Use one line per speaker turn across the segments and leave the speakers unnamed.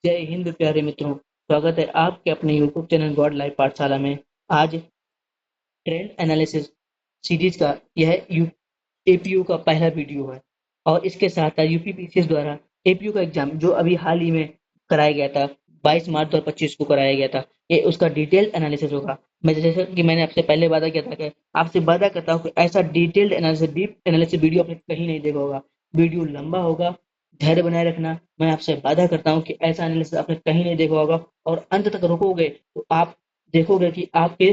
जय हिंद प्यारे मित्रों, स्वागत है आपके अपने यूट्यूब चैनल गॉड लाइफ पाठशाला में। आज ट्रेंड एनालिसिस सीरीज का यह एपीयू का पहला वीडियो है और इसके साथ यूपीपीसीएस द्वारा एपीयू का एग्जाम जो अभी हाल ही में कराया गया था, 22 मार्च 2025 को कराया गया था, ये उसका डिटेल्ड एनालिसिस होगा। मैं जैसे कि मैंने आपसे पहले वादा किया था कि आपसे वादा करता हूँ कि ऐसा detailed analysis, deep analysis video आपने कहीं नहीं देखा होगा। वीडियो लंबा होगा, धैर्य बनाए रखना। मैं आपसे वादा करता हूँ कि ऐसा एनालिसिस आपने कहीं नहीं देखा होगा और अंत तक रुकोगे तो आप देखोगे कि आपके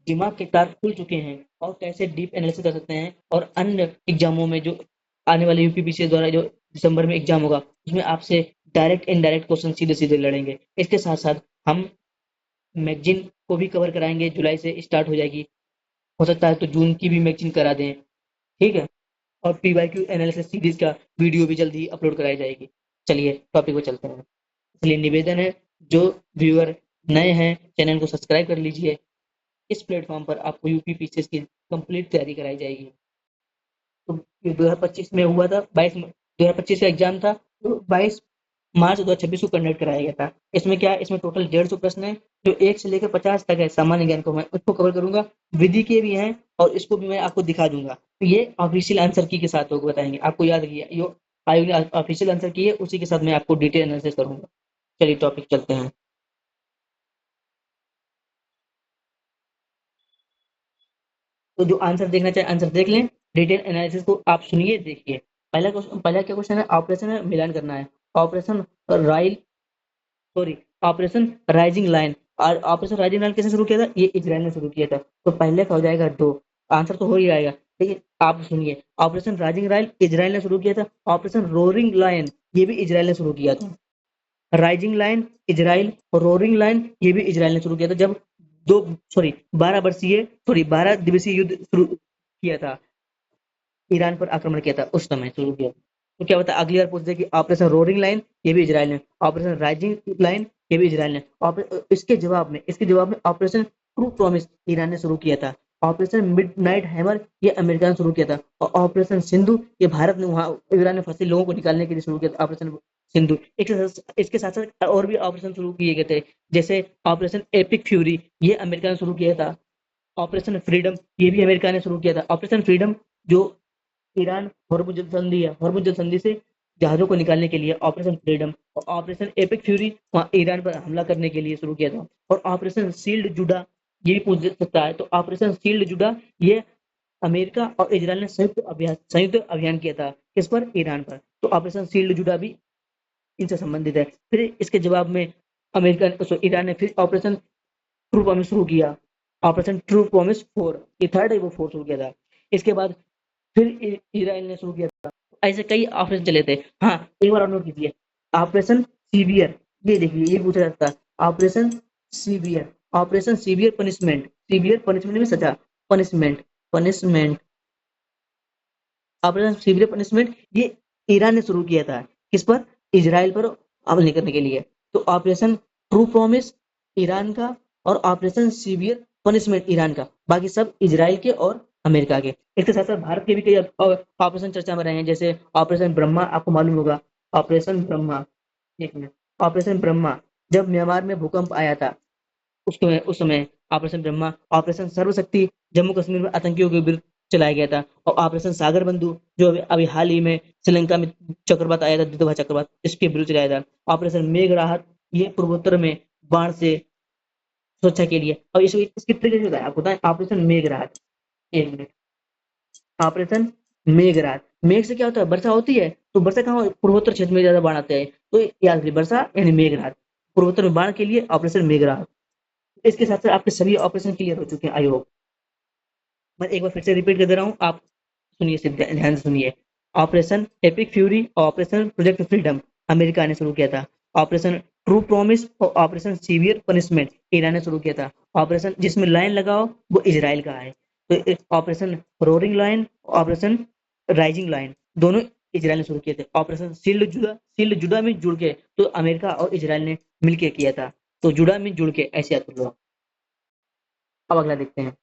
दिमाग के तार खुल चुके हैं और कैसे डीप एनालिसिस कर सकते हैं। और अन्य एग्जामों में जो आने वाले यूपीपीसीएस द्वारा जो दिसंबर में एग्जाम होगा, उसमें आपसे डायरेक्ट इनडायरेक्ट क्वेश्चन सीधे सीधे लड़ेंगे। इसके साथ साथ हम मैगजीन को भी कवर कराएंगे, जुलाई से स्टार्ट हो जाएगी, हो सकता है तो जून की भी मैगजीन करा दें, ठीक है। और पीवाईक्यू एनालिसिस सीरीज का वीडियो भी जल्द ही अपलोड कराई जाएगी। चलिए टॉपिक पे चलते हैं। इसलिए निवेदन है, जो व्यूअर नए हैं चैनल को सब्सक्राइब कर लीजिए। इस प्लेटफॉर्म पर आपको यूपीपीसीएस की कंप्लीट तैयारी कराई जाएगी। तो 2025 में हुआ था, 2025 का एग्जाम था, तो 22 मार्च 2026 को कंडक्ट कराया गया था। इसमें क्या है, इसमें टोटल 150 प्रश्न है जो 1 से लेकर 50 तक है। सामान्य ज्ञान को मैं उसको कवर करूंगा, विधि के भी हैं और इसको भी मैं आपको दिखा दूंगा। तो ये ऑफिशियल आंसर की के साथ लोग बताएंगे, आपको याद रखिए यो आयोग ने ऑफिशियल आंसर की है, उसी के साथ मैं आपको डिटेल एनालिसिस करूंगा। चलिए टॉपिक चलते हैं। तो जो आंसर देखना चाहे आंसर देख लें, डिटेल एनालिसिस को आप सुनिए, देखिए। पहला क्या क्वेश्चन है, ऑपरेशन है मिलान करना है। ऑपरेशन राइल सॉरी ऑपरेशन राइजिंग लाइन। और ऑपरेशन राइजिंग लाइन किसने शुरू किया था, ये इजराइल ने शुरू किया था। तो पहले का हो जाएगा दो, आंसर तो हो ही आएगा। लेकिन आप सुनिए, ऑपरेशन राइजिंग लाइन इजराइल ने शुरू किया था। ऑपरेशन रोरिंग लाइन ये भी इजराइल ने शुरू किया था। Rising line Israel, roaring line ये भी इजराइल ने शुरू किया था। जब दो सॉरी 12 दिवसीय युद्ध शुरू किया था, ईरान पर आक्रमण किया था, उस समय शुरू किया। तो क्या होता है, अगली बार पूछ दे कि ऑपरेशन रोरिंग लाइन ये भी इजराइल ने, ऑपरेशन राइजिंग लाइन ये भी इजराइल ने। इसके जवाब में ऑपरेशन ट्रू प्रॉमिस ईरान ने शुरू किया था। ऑपरेशन मिडनाइट हैमर ये अमेरिका ने शुरू किया था। और ऑपरेशन सिंधु ये भारत ने वहां ईरान में फंसे लोगों को निकालने के लिए शुरू किया था, ऑपरेशन सिंधु। इसके साथ साथ और भी ऑपरेशन शुरू किए गए थे, जैसे ऑपरेशन एपिक फ्यूरी ये अमेरिका ने शुरू किया था। ऑपरेशन फ्रीडम ये भी अमेरिका ने शुरू किया था। ऑपरेशन फ्रीडम जो ईरान हॉर्मुज संधि है, हॉर्मुज संधि से जहाजों को निकालने के लिए ऑपरेशन फ्रीडम। और ऑपरेशन एपिक फ्यूरी वहाँ ईरान पर हमला करने के लिए शुरू किया था। और ऑपरेशन शील्ड जुडा ये भी पूछ सकता है, तो ऑपरेशन शील्ड जुडा ये अमेरिका और इजराइल ने संयुक्त अभियान किया था, किस पर, ईरान पर। तो ऑपरेशन शील्ड जुडा भी इनसे संबंधित है। फिर इसके जवाब में ईरान ने फिर ऑपरेशन ट्रू प्रॉमिस शुरू किया, ऑपरेशन ट्रू प्रॉमिस 4, ये थर्ड है, वो 4 शुरू किया था। इसके बाद फिर इजराइल ने शुरू किया था। ऐसे कई ऑपरेशन चले थे। हाँ, एक बार और नोट कीजिए, ऑपरेशन सीवियर, ये देखिए ये पूछा जाता है। Operation severe, operation severe punishment में सजा, punishment punishment operation severe punishment ये ईरान ने शुरू किया था, किस पर, इजराइल पर हमले नहीं करने के लिए। तो ऑपरेशन ट्रू प्रॉमिस ईरान का और ऑपरेशन सीवियर पनिशमेंट ईरान का, बाकी सब इजराइल के और अमेरिका के। इसके साथ साथ भारत के भी कई ऑपरेशन चर्चा में रहे हैं, जैसे ऑपरेशन ब्रह्मा, आपको मालूम होगा ऑपरेशन ब्रह्मा। एक मिनट, ऑपरेशन ब्रह्मा जब म्यांमार में भूकंप आया था, उस समय ऑपरेशन ब्रह्मा। ऑपरेशन सर्वशक्ति जम्मू कश्मीर में आतंकियों के विरुद्ध चलाया गया था। और ऑपरेशन सागर बंधु जो अभी हाल ही में श्रीलंका में चक्रवात आया था, दितवा चक्रवात, इसके विरुद्ध चलाया था। ऑपरेशन मेघ राहत ये पूर्वोत्तर में बाढ़ से सुरक्षा के लिए। और इसकी ट्रिक बताया आपको, ऑपरेशन मेघ राहत। एक मिनट, ऑपरेशन मेघरात, मेघ से क्या होता है, वर्षा होती है, तो वर्षा कहाँ, पूर्वोत्तर क्षेत्र में ज्यादा बाढ़ आते हैं। तो याद रखिए, वर्षा यानी मेघरात, पूर्वोत्तर में बाढ़ के लिए ऑपरेशन मेघरात। इसके साथ साथ आपके सभी ऑपरेशन क्लियर हो चुके हैं, आई होप। मैं एक बार फिर से रिपीट कर दे रहा हूँ, आप सुनिए, ध्यान से सुनिए। Operation epic fury, operation project freedom America ने शुरू किया था। ऑपरेशन ट्रू प्रॉमिस और ऑपरेशन सीवियर पनिशमेंट ईरान ने शुरू किया था। ऑपरेशन जिसमें लाइन लगाओ वो इजराइल का है। तो operation roaring line, operation rising line दोनों इजराइल ने शुरू किए थे। ऑपरेशन शील्ड जुड़ा में जुड़ के तो अमेरिका और इजराइल ने मिलकर किया था। तो जुड़ा में जुड़ के ऐसे याद कर लो। अब अगला देखते हैं।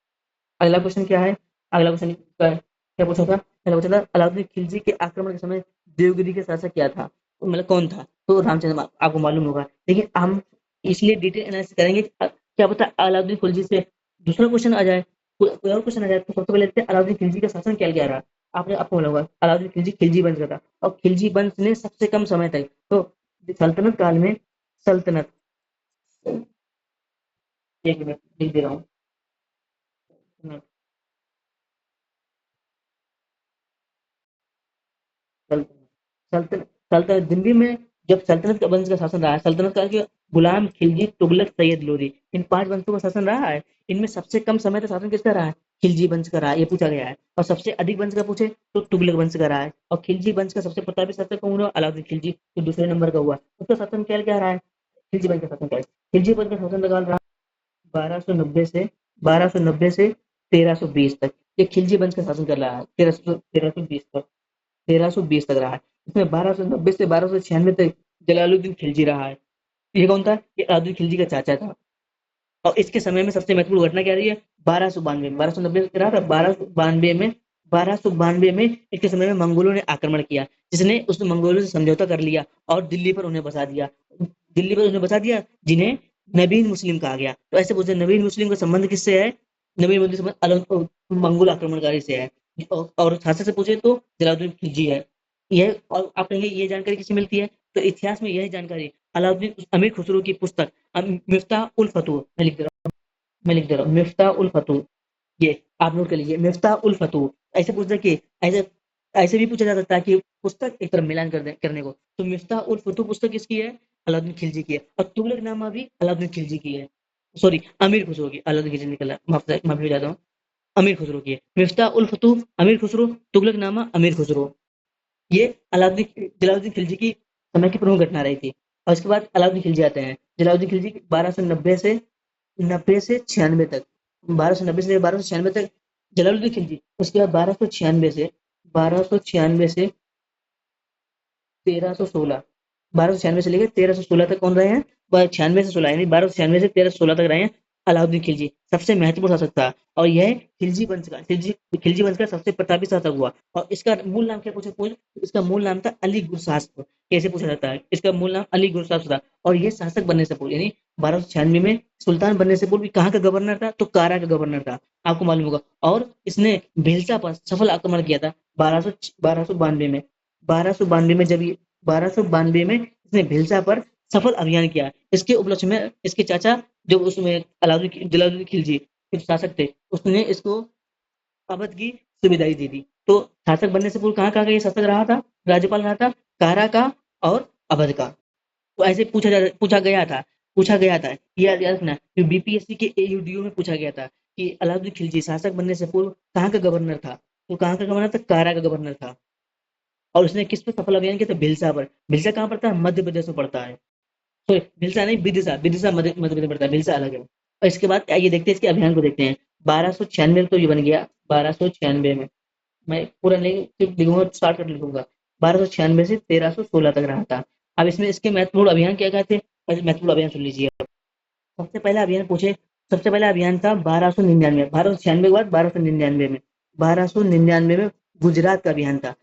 अगला क्वेश्चन क्या है, अगला क्वेश्चन क्या पूछा था, पहला पूछा था अलाउद्दीन खिलजी के आक्रमण के समय देवगिरी के शासक क्या था, तो मतलब कौन था। तो रामचंद्र आपको मालूम होगा, लेकिन हम इसलिए डिटेल एनालिसिस करेंगे क्या पता अलाउद्दीन खिलजी से दूसरा क्वेश्चन आ जाए, कोई और क्वेश्चन आ जाए। तो सबसे पहले देखते हैं अलाउद्दीन खिलजी का शासन क्या क्या रहा। आपने आपको मालूम होगा अलाउद्दीन खिलजी खिलजी वंश का था, और खिलजी वंश ने सबसे कम समय तक तो सल्तनत काल में सल्तनत एक मिनट लिख दे रहा हूँ। सल्तनत सल्तनत दिल्ली में जब सल्तनत का वंश का शासन रहा है, सल्तनत काल के गुलाम खिलजी तुगलक सैयद लोधी, इन पांच वंशों का शासन रहा है। इनमें सबसे कम समय तक शासन किसका रहा है? खिलजी वंश का रहा है, ये पूछा गया है। और सबसे अधिक वंश का पूछे तो तुगलक वंश का रहा है। और खिलजी वंश का सबसे प्रतापी शासक कौन हुआ? अलाउद्दीन खिलजी, जो दूसरे नंबर का हुआ। उसका शासन क्या क्या रहा है? खिलजी वंश का शासन क्या है? खिलजी वंश का शासन काल रहा 1290 से 1320 तक। ये खिलजी वंश का शासन कर रहा है, 1320 तक, 1320 तक रहा है। इसमें 1290 से 1296 तक जलालुद्दीन खिलजी रहा है। ये कौन था? ये अलाउद्दीन खिलजी का चाचा था। और इसके समय में सबसे महत्वपूर्ण घटना क्या रही है? 1292 में, 1290 में रहा था, 1292 में इसके समय में मंगोलों ने आक्रमण किया, जिसने उस मंगोलों से समझौता कर लिया और दिल्ली पर उन्हें बसा दिया। दिल्ली पर उन्हें बसा दिया, जिन्हें नवीन मुस्लिम कहा गया। तो ऐसे पूछते नवीन मुस्लिम का संबंध किससे है? नवीन मुस्लिम का संबंध मंगोल आक्रमणकारी से है। और शासक से पूछे तो जलालुद्दीन खिलजी है। यह और आप कहेंगे ये जानकारी किससे मिलती है? तो इतिहास में यह जानकारी अलाउद्दीन अमीर खुसरो की पुस्तक मिफ्ताह उल फतूह मैं लिख दे रहा हूँ, मिफ्ताह उल फतूह। ये आप नोट कर लीजिए, मिफ्ताह उल फतूह। ऐसे पूछ कि ऐसे ऐसे भी पूछा जा सकता है कि पुस्तक एक तरफ मिलान करने को, तो मिफ्ताह उल फतूह पुस्तक किसकी है? अलाउद्दीन खिलजी की है। और तुगलकनामा भी अलाउद्दीन खिलजी की है। सॉरी, अमीर खुसरो की, अलाउद्दीन खिलजी निकला, माफी हो जाता हूँ। अमीर खुसरो की है। मिफ्ताह उल फतूह अमीर खुसरो, तुगलकनामा अमीर खुसरो। ये अलाउद्दीन जलालुद्दीन खिलजी की समय की प्रमुख घटना रही थी। और इसके बाद अलाउद्दीन खिलजी आते हैं। जलालुद्दीन खिलजी 1290 से 96 तक, 1290 से 1296 तक जलालुद्दीन खिलजी। उसके बाद 1296 1316, 1296 से लेकर 1316 तक कौन रहे हैं? 96 से 16, यानी 1296 से 1316 तक रहे हैं अलाउद्दीन खिलजी। सबसे महत्वपूर्ण शासक था। और यह खिलजी वंश का सबसे प्रतापी शासक हुआ। और इसका मूल नाम क्या पूछे? इसका मूल नाम था अली गुरशास्प। कैसे पूछा जाता है? इसका मूल नाम अली गुरशास्प था। और ये शासक बनने से पूर्व, यानी 1296 में सुल्तान बनने से पूर्व कहाँ का गवर्नर था? तो कारा का गवर्नर था, आपको मालूम होगा। और इसने भिलसा पर सफल आक्रमण किया था 1292 में। 1292 में जब ये 1292 में इसने भिलसा पर सफल अभियान किया। इसके उपलक्ष्य में इसके चाचा, जो उसमें जलालुद्दीन खिलजी के शासक थे, उसने इसको अवध की सुविधाई दी थी। तो शासक बनने से पूर्व कहाँ कहाँ का ये शासक रहा था? राज्यपाल रहा था कारा का और अवध का। तो ऐसे पूछा गया था, याद याद रखना, बीपीएससी के एयूडीओ में पूछा गया था कि अलाउद्दीन खिलजी शासक बनने से पूर्व कहाँ का गवर्नर था? तो कहाँ का गवर्नर था? कारा का गवर्नर था। और उसने किस पे सफल अभियान किया था? भिलसा पर। भिलसा कहाँ पड़ता है? मध्य प्रदेश में पड़ता है। सॉरी, भिलसा नहीं, विदिशा, विदिशा मध्य प्रदेश में पड़ता है, भिलसा अलग है। और इसके बाद आइए देखते हैं इसके अभियान को देखते हैं। 1296 में तो ये बन गया, 1296 में मैं पूरा नहीं सिर्फ लिखूंगा, स्टार्ट कर लिखूंगा। 1296 से 1316 तक रहा था। अब इसमें इसके महत्वपूर्ण अभियान क्या क्या थे? पहले महत्वपूर्ण अभियान सुन लीजिए। सबसे पहला अभियान पूछे, सबसे पहला अभियान था 1299, 1296 के बाद 1299 में, 1299 में गुजरात का अभियान था।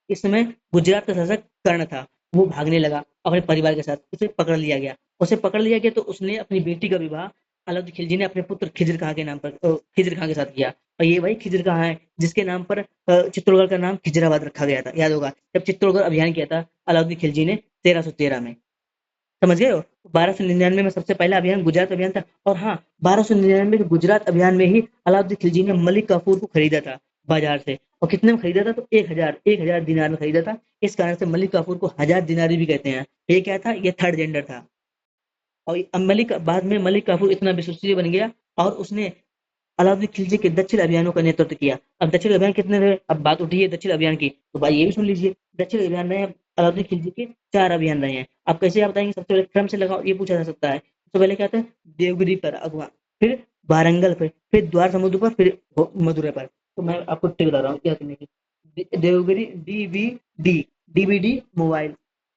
इस समय गुजरात का शासक कर्ण था। वो भागने लगा अपने परिवार के साथ, उसे पकड़ लिया गया। उसे पकड़ लिया गया तो उसने अपनी बेटी का विवाह अलाउद्दीन खिलजी ने अपने पुत्र खिजर खां के नाम पर, खिजर खां के साथ किया। और ये वही खिजर खां है जिसके नाम पर चित्तौड़गढ़ का नाम खिजराबाद रखा गया था, याद होगा, जब चित्तौड़गढ़ अभियान किया था अलाउद्दीन खिलजी ने 1313 में। समझ गए हो? 1299 में सबसे पहला अभियान गुजरात अभियान था। और हाँ, 1299 के गुजरात अभियान में ही अलाउद्दीन खिलजी ने मलिक काफूर को खरीदा था बाजार से। और कितने में खरीदा था? तो 1000 दिनार में खरीदा था। इस कारण से मलिक काफूर को हजार दिनारी भी कहते हैं। ये क्या था? ये थर्ड जेंडर था। और मलिक बाद में मलिक काफूर इतना विश्वसनीय बन गया, और उसने अलाउद्दीन खिलजी के दक्षिण अभियानों का नेतृत्व किया। अब दक्षिण अभियान कितने रहे? अब बात उठी है दक्षिण अभियान की, तो भाई ये भी सुन लीजिए। दक्षिण अभियान रहे अलाउद्दीन खिलजी के 4 अभियान रहे हैं। अब कैसे आप बताएंगे? सबसे पहले क्रम से लगाओ, ये पूछा जा सकता है। सबसे पहले क्या था? देवगिरी पर अगवा, फिर वारंगल पर, फिर द्वार समुद्र पर, फिर मदुरै पर। तो मैं आपको टिक बता रहा हूँ क्या करने की। देवगिरी, डीवीडी, डीवीडी मोबाइल,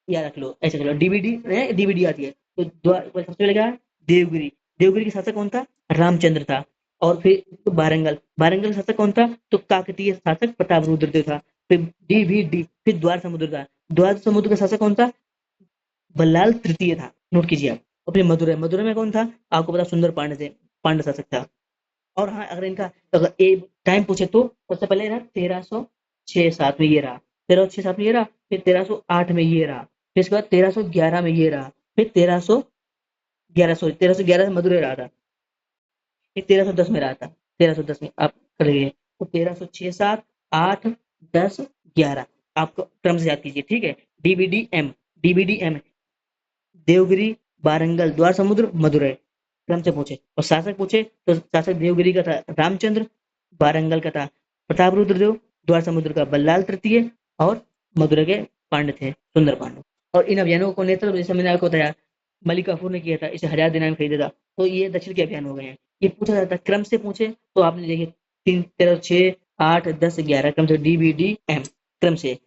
या रख लो, ऐसे कर लो, डीवीडी डीवीडी आती है। तो सबसे पहले क्या है? देवगिरी। देवगिरी का शासक कौन था? रामचंद्र था। और फिर तो वारंगल का शासक कौन था? तो काकतीय शासक प्रताप रुद्र था। फिर डीवीडी, फिर द्वार समुद्र था। द्वार समुद्र का शासक कौन था? बल्लाल तृतीय था, नोट कीजिए आप। और फिर मदुरै, मदुरै में कौन था? आपको पता सुंदर पांडे थे, पांड्य शासक था। और हाँ, अगर इनका अगर ए टाइम पूछे तो सबसे पहले ना 1306-7 में ये रहा, 1306-7 में ये रहा, फिर 1308 में ये रहा, फिर इसके बाद 1311 में ये रहा, फिर 1311, सॉरी 1311 में मदुरै रहा था, फिर 1310 में रहा था, 1310 में आप कर लीजिए। तो 1306-7, 8, 10, 11 आपको क्रम से याद कीजिए, ठीक है। डीबीडीएम, डीबीडीएम देवगिरी, वारंगल, द्वार समुद्र, मदुरै, क्रम से पूछे। और शासक पूछे तो शासक देवगिरी का था रामचंद्र, वारंगल का था प्रताप रुद्रदेव, द्वार समुद्र का बल्लाल तृतीय, और मदुरै के पांड्य थे सुंदर पांडु। और इन अभियानों को नेतृत्व जैसे मैंने आपको बताया मलिक काफूर ने किया था, इसे 1000 दिनार में खरीदा था। तो ये दक्षिण के अभियान हो गए हैं। ये पूछा जाता है क्रम से पूछे तो आपने देखिए 3, 13, 6, 8, 10, 11 क्रम से डीबीडीएम क्रम से।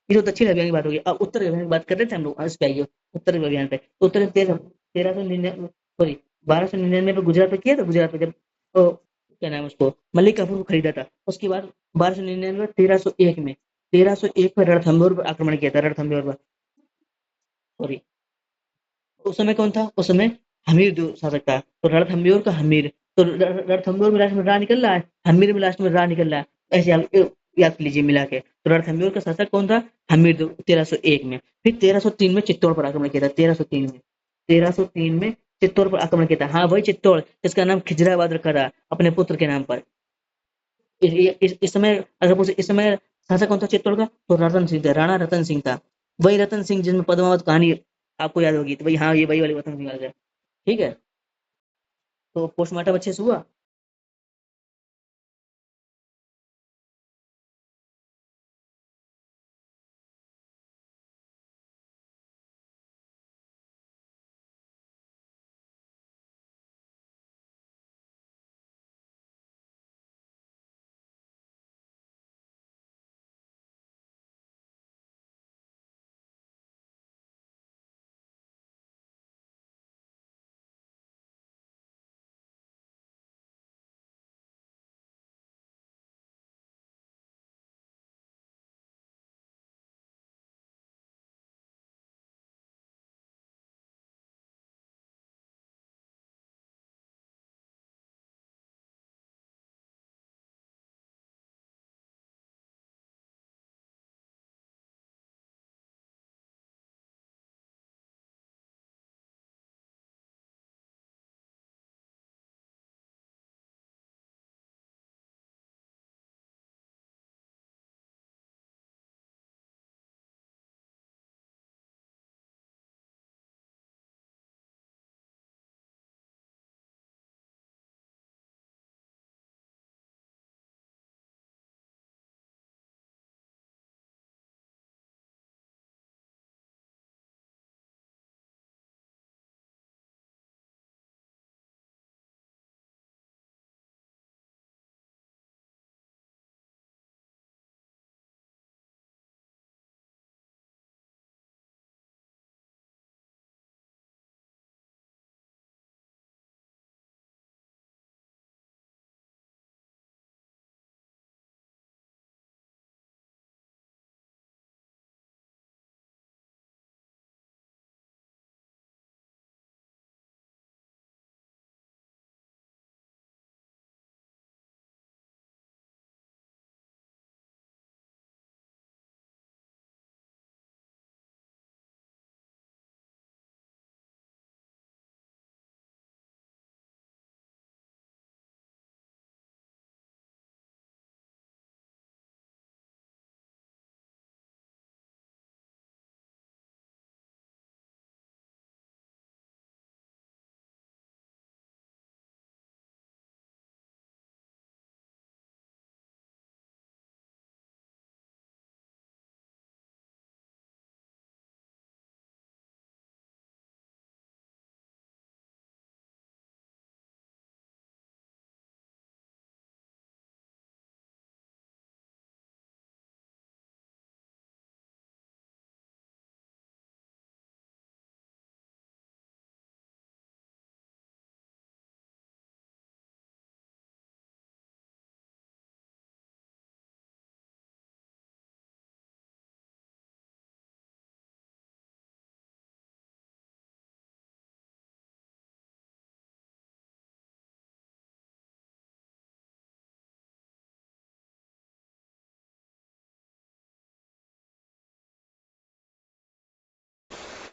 ये तो दक्षिण अभियान की बात होगी। अब उत्तर अभियान की बात कर रहे थे हम लोग, इस पे आइए उत्तर अभियान पे। तो उत्तर 1399, सॉरी 1299 पे गुजरात पे किया था, गुजरात पे जब क्या नाम है उसको मलिक काफूर को खरीदा था। उसके बाद 1299, 1301 में, 1301 में रणथंभौर पर आक्रमण किया था, रणथंभौर पर, सॉरी। उस समय कौन था? उस समय हमीर जो शासक था, तो रणथंभौर का हमीर। तो रणथंभौर में लास्ट में रा निकल रहा है, हमीर में लास्ट में रा निकल रहा है, ऐसे आप याद कर लीजिए मिला के। तो रणथंभौर का शासक कौन था? हमीर 1301 में। फिर 1303 में चित्तौड़ पर आक्रमण किया था, 1303 में, 1303 में चित्तौड़ पर आक्रमण किया था। हाँ वही चित्तौड़ जिसका नाम खिजराबाद रखा था अपने पुत्र के नाम पर। इस समय अगर पूछे इस समय शासक कौन था चित्तौड़ का, तो रतन सिंह था, राणा रतन सिंह था। वही रतन सिंह जिसमें पद्मावत कहानी आपको याद होगी, तो भाई हाँ ये वही वाली रतन सिंह आ गया। ठीक है। तो पोस्टमार्टम अच्छे से हुआ।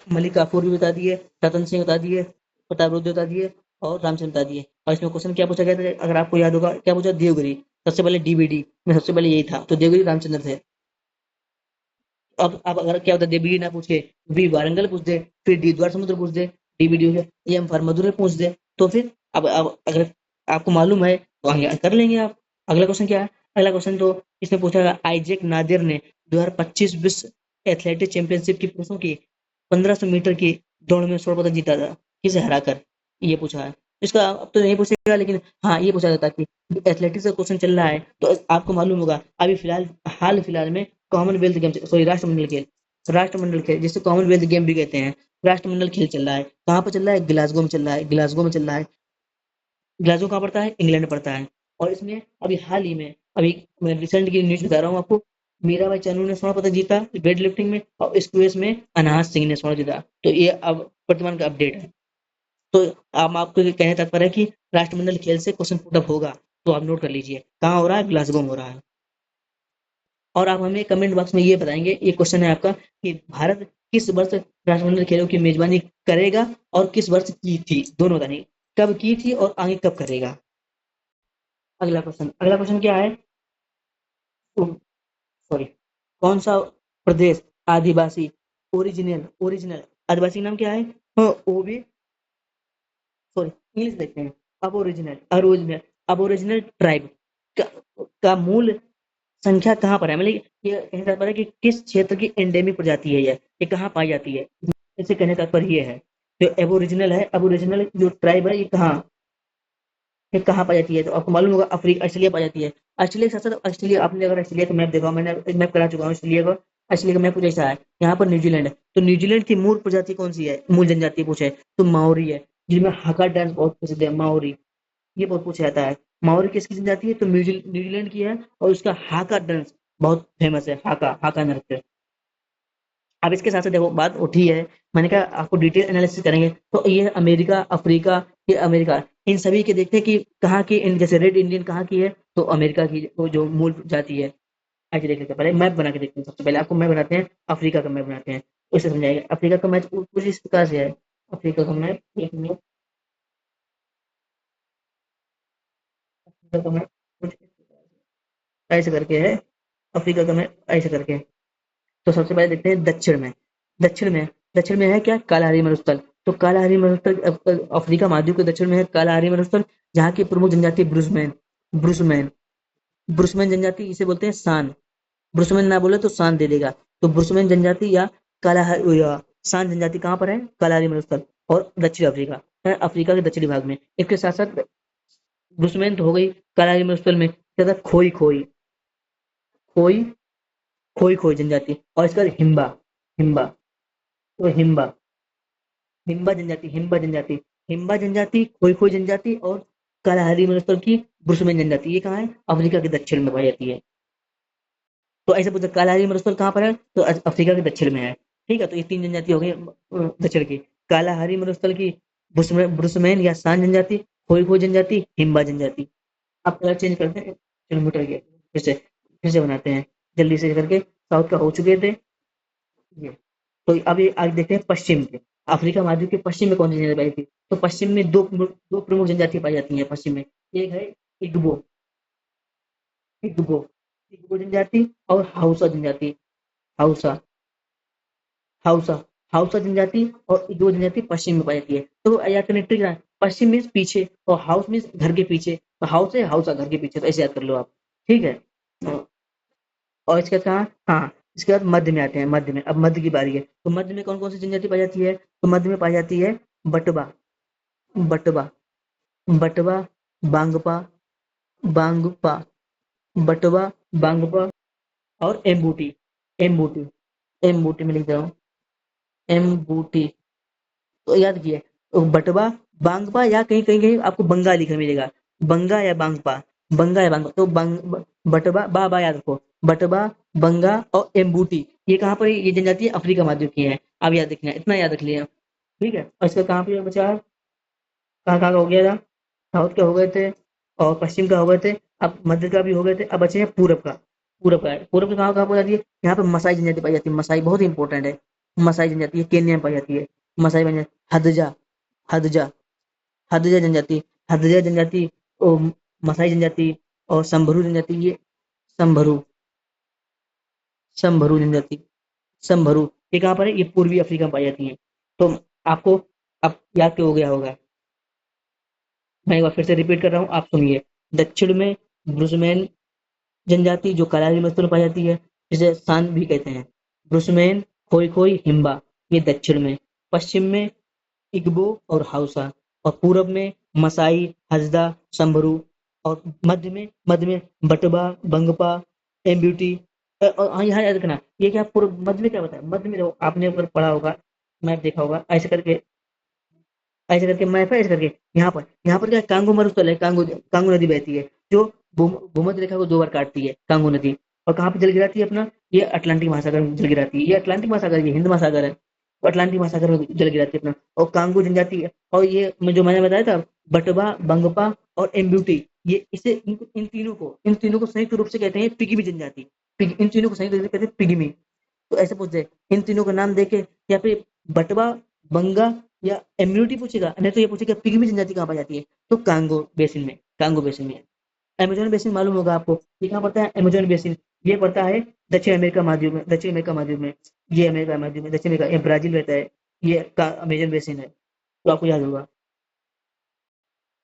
मलिक काफूर भी बता दिए, रतन सिंह बता दिए, प्रताप रुद्र बता दिए और रामचंद्र बता दिए। और इसमें क्वेश्चन क्या पूछा गया था अगर आपको याद होगा, क्या पूछा? देवगिरी। सबसे पहले डीबीडी में सबसे पहले यही था, तो देवगिरी रामचंद्र थे। अब अगर क्या होता, देवगिरी ना पूछ के वी वारंगल पूछ दे, फिर डी द्वार समुद्र पूछ दे, डीबीडी हो गया, एम फॉर मदुरै पूछ दे, तो फिर अब अगर आपको मालूम है तो आगे कर लेंगे आप। अगला क्वेश्चन क्या है? अगला क्वेश्चन तो इसमें पूछा गया, आइजैक नादिर ने 2025 विश्व एथलेटिक चैंपियनशिप की पुरुषों की 1500 मीटर की दौड़ में स्वर्ण पदक जीता था, किसे हराकर? ये पूछा है। इसका अब तो नहीं पूछेगा, लेकिन हाँ ये पूछा जाता है कि एथलेटिक्स का क्वेश्चन चल रहा है तो आपको मालूम होगा अभी फिलहाल हाल फिलहाल में कॉमनवेल्थ गेम, सॉरी राष्ट्रमंडल खेल, राष्ट्रमंडल खेल जिसे कॉमनवेल्थ गेम भी कहते हैं, राष्ट्रमंडल खेल चल रहा है। कहाँ पर चल रहा है? ग्लासगो में चल रहा है, ग्लासगो में चल रहा है। ग्लासगो कहाँ पड़ता है? इंग्लैंड में पड़ता है। और इसमें अभी हाल ही में, अभी मैं रिसेंट की न्यूज बता रहा हूँ आपको, मीराबाई चानू ने स्वर्ण पदक जीता वेट लिफ्टिंग में, और स्क्वैश में अनाहत सिंह ने स्वर्ण जीता। तो ये अब वर्तमान का अपडेट है। तो अब आपको ये कहने तात्पर्य है कि राष्ट्रमंडल खेल से क्वेश्चन पुट अप होगा, तो आप नोट कर लीजिए कहाँ हो रहा है? ग्लासगो में हो रहा है। और आप हमें कमेंट बॉक्स में ये बताएंगे, ये क्वेश्चन है आपका, कि भारत किस वर्ष राष्ट्रमंडल खेलों की मेजबानी करेगा और किस वर्ष की थी, दोनों बताएंगे, कब की थी और आगे कब करेगा। अगला क्वेश्चन क्या है? सॉरी, कौन सा प्रदेश आदिवासी ओरिजिनल ओरिजिनल आदिवासी नाम क्या है? हाँ, वो भी, सॉरी इंग्लिश देखते हैं। अब ओरिजिनल अबोरिजिनल अबोरिजिनल ट्राइब का, का मूल संख्या कहाँ पर है, मतलब ये कहने का तात्पर्य है कि किस क्षेत्र की एंडेमिक प्रजाति है, ये कहाँ पाई जाती है, इसे कहने का तात्पर्य ये है। जो एबोरिजिनल है, एबोरिजिनल जो ट्राइब है, ये कहाँ पाई जाती है? तो आपको मालूम होगा, अफ्रीका, ऑस्ट्रेलिया पाई जाती है। ऑस्ट्रेलिया के साथ साथ ऑस्ट्रेलिया, आपने अगर ऑस्ट्रेलिया का मैप देखा हो, मैंने मैप करा चुका हूँ ऑस्ट्रेलिया का। ऑस्ट्रेलिया का मैप कुछ ऐसा है, यहाँ पर न्यूजीलैंड है, तो न्यूजीलैंड की मूल प्रजाति कौन सी है, मूल जनजाति पूछे तो माओरी है, जिनमें हाका डांस बहुत प्रसिद्ध है, माओरी। ये बहुत पूछा जाता है, माओरी किसकी जनजाति है, तो न्यूजीलैंड की है, और उसका हाका डांस बहुत फेमस है, हाका हाका नृत्य। अब इसके साथ साथ देखो बात उठी है, मैंने कहा आपको डिटेल एनालिसिस करेंगे, तो ये अमेरिका, अफ्रीका, ये अमेरिका, इन सभी के देखते हैं कि कहाँ की जैसे रेड इंडियन कहाँ की है, तो अमेरिका की वो जो मूल जाति है। ऐसे देख लेते हैं, पहले मैप बना के देखते हैं, सबसे पहले आपको मैप बनाते हैं, अफ्रीका का मैप बनाते हैं, उससे समझाएंगे अफ्रीका का मैप कुछ इस प्रकार से है। अफ्रीका का मैप, एक मिनट, अफ्रीका का मैप कुछ इस प्रकार से ऐसे करके है, अफ्रीका का मैप ऐसे करके। तो सबसे पहले देखते हैं दक्षिण में। दक्षिण में दक्षिण में है क्या? कालाहारी मरुस्थल। तो कालाहारी मरुस्थल अफ्रीका महाद्वीप के दक्षिण में है कालाहारी मरुस्थल, जहाँ की प्रमुख जनजाति ब्रुसमैन, ब्रुसमैन ब्रुसमैन जनजाति, इसे बोलते हैं सान। ब्रुसमैन ना बोले तो सान दे देगा। तो ब्रुसमैन जनजाति या कालाहारी या सान जनजाति कहाँ पर है? कालाहारी मरुस्थल और दक्षिण अफ्रीका है, अफ्रीका के दक्षिणी भाग में। इसके साथ साथ ब्रुसमैन तो हो गई, कालाहारी मरुस्थल में क्या था? खोई खोई खोई खोई खोई जनजाति, और इसका हिम्बा, हिम्बा, तो हिम्बा, हिम्बा जनजाति, खोई खोई जनजाति और कालाहारी मरुस्थल की ब्रुसमैन जनजाति, ये कहाँ है? अफ्रीका के दक्षिण में पाई जाती है। तो ऐसे पूछा कालाहारी मरुस्थल कहाँ पर है, तो अफ्रीका के दक्षिण में है। ठीक है, तो ये तीन जनजाति हो गई दक्षिण की, कालाहारी मरुस्थल की, ब्रुसमैन या सान जनजाति, खोई खोई जनजाति, हिम्बा जनजाति। आप कलर चेंज करते हैं, किलोमीटर के फिर से बनाते हैं जल्दी से करके, साउथ का हो चुके थे ये। तो अभी आगे देखते हैं पश्चिम के, अफ्रीका महाद्वीप के पश्चिम में कौन सी जनजाति पाई जाती है? तो पश्चिम में दो प्रमुख जनजाति पाई जाती है पश्चिम में। एक है इग्बो, इग्बो इग्बो जनजाति, और हाउसा जनजाति, हाउसा, हाउसा, हाउसा जनजाति और इग्बो जनजाति पश्चिम में पाई जाती है। तो याद करने ट्रिक है, पश्चिम मीन्स पीछे और हाउस मीन्स घर के पीछे, तो हाउस है हाउसा घर के पीछे, तो ऐसे याद कर लो आप। ठीक है। और इसके बाद कहाँ, हाँ, इसके बाद मध्य में आते हैं, मध्य में, अब मध्य की बारी है। तो मध्य में कौन कौन सी जनजाति पाई जाती है? तो मध्य में पाई जाती है बटवा, बटवा, बटवा, बांगपा, बांगपा, बटवा, बांगपा और एम्बूटी, एम्बूटी, एम्बूटी में लिख रहा हूँ, एम्बूटी। तो याद किए, तो बटवा, बांगपा, या कहीं कहीं कहीं आपको बंगा लिखा मिलेगा, बंगा या बांगपा, बंगा या बांगपा, तो बटवा बा बा याद रखो, बटवा, बंगा और एम्बूटी, ये कहाँ पर है? ये जनजाति अफ्रीका महाद्वीप की है। अब याद रखना, इतना याद रख लिया। ठीक है, और इसका कहाँ पे बचा? कहाँ कहाँ का हो गया था? साउथ के हो गए थे, और पश्चिम का हो गए थे, अब मध्य का भी हो गए थे, अब बचे हैं पूरब का। पूरब का है, पूरब का कहाँ कहाँ पाई जाती है? यहाँ पे मसाई जनजाति पाई जाती है, मसाई बहुत इंपॉर्टेंट है। मसाई जनजाति ये केन्या में पाई जाती है। मसाई जनजाति, हदजा, हदजा, हदजा जनजाति, हदजा जनजाति, मसाई जनजाति और संभरू जनजाति, ये संभरू, संभरू जनजाति, संभरू, ये कहाँ पर है? ये पूर्वी अफ्रीका में पाई जाती है। तो आपको अब याद क्यों हो गया होगा? मैं एक बार फिर से रिपीट कर रहा हूँ, आप सुनिए। दक्षिण में ब्रुसमैन जनजाति जो करारी मरुस्थल में पाई जाती है, जिसे सांग भी कहते हैं। ब्रुसमैन, खोई खोई, हिम्बा, ये दक्षिण में। पश्चिम में इग्बो और हाउसा, और पूरब में मसाई, हजदा, संभरू, और मध्य में बटवा, बंगपा, एम्ब्यूटी। और यहाँ याद रखना, ये क्या पूर्व मध्य में क्या बताया? मध्य में देखो, आपने अगर पढ़ा होगा, मैप देखा होगा, ऐसे करके मैप है, ऐसे करके यहाँ पर क्या है? कांगो मरुस्थल है, कांगो कांगो नदी बहती है, जो भूमध्य रेखा को 2 बार काटती है, कांगो नदी। और कहाँ पे जल गिराती है अपना? ये अटलांटिक महासागर में जल गिराती है। ये अटलांटिक महासागर, ये हिंद महासागर है, तो अटलांटिक महासागर में जल गिराती है अपना। और कांगो जनजाति है, और ये जो मैंने बताया था, बटवा, बंगपा और एम्ब्यूटी, ये इसे इन तीनों को संयुक्त रूप से कहते हैं पिग्मी जनजाति। इन तीनों को संयुक्त रूप से कहते हैं पिग्मी। तो ऐसे पूछ दे, इन तीनों का नाम देके, या फिर बटवा, बंगा या इम्यूनिटी पूछेगा, नहीं तो ये पूछेगा पिग्मी जनजाति कहाँ पाई जाती है, तो कांगो बेसिन में, कांगो बेसिन में। अमेजोन बेसिन मालूम होगा आपको, ये कहाँ पड़ता है? अमेजोन बेसिन, ये पड़ता है दक्षिण अमेरिका महाद्वीप में, दक्षिण अमेरिका महाद्वीप में। ये अमेरिका महाद्वीप में, दक्षिण अमेरिका, ये ब्राजील रहता है, ये अमेजोन बेसिन है, तो आपको याद होगा।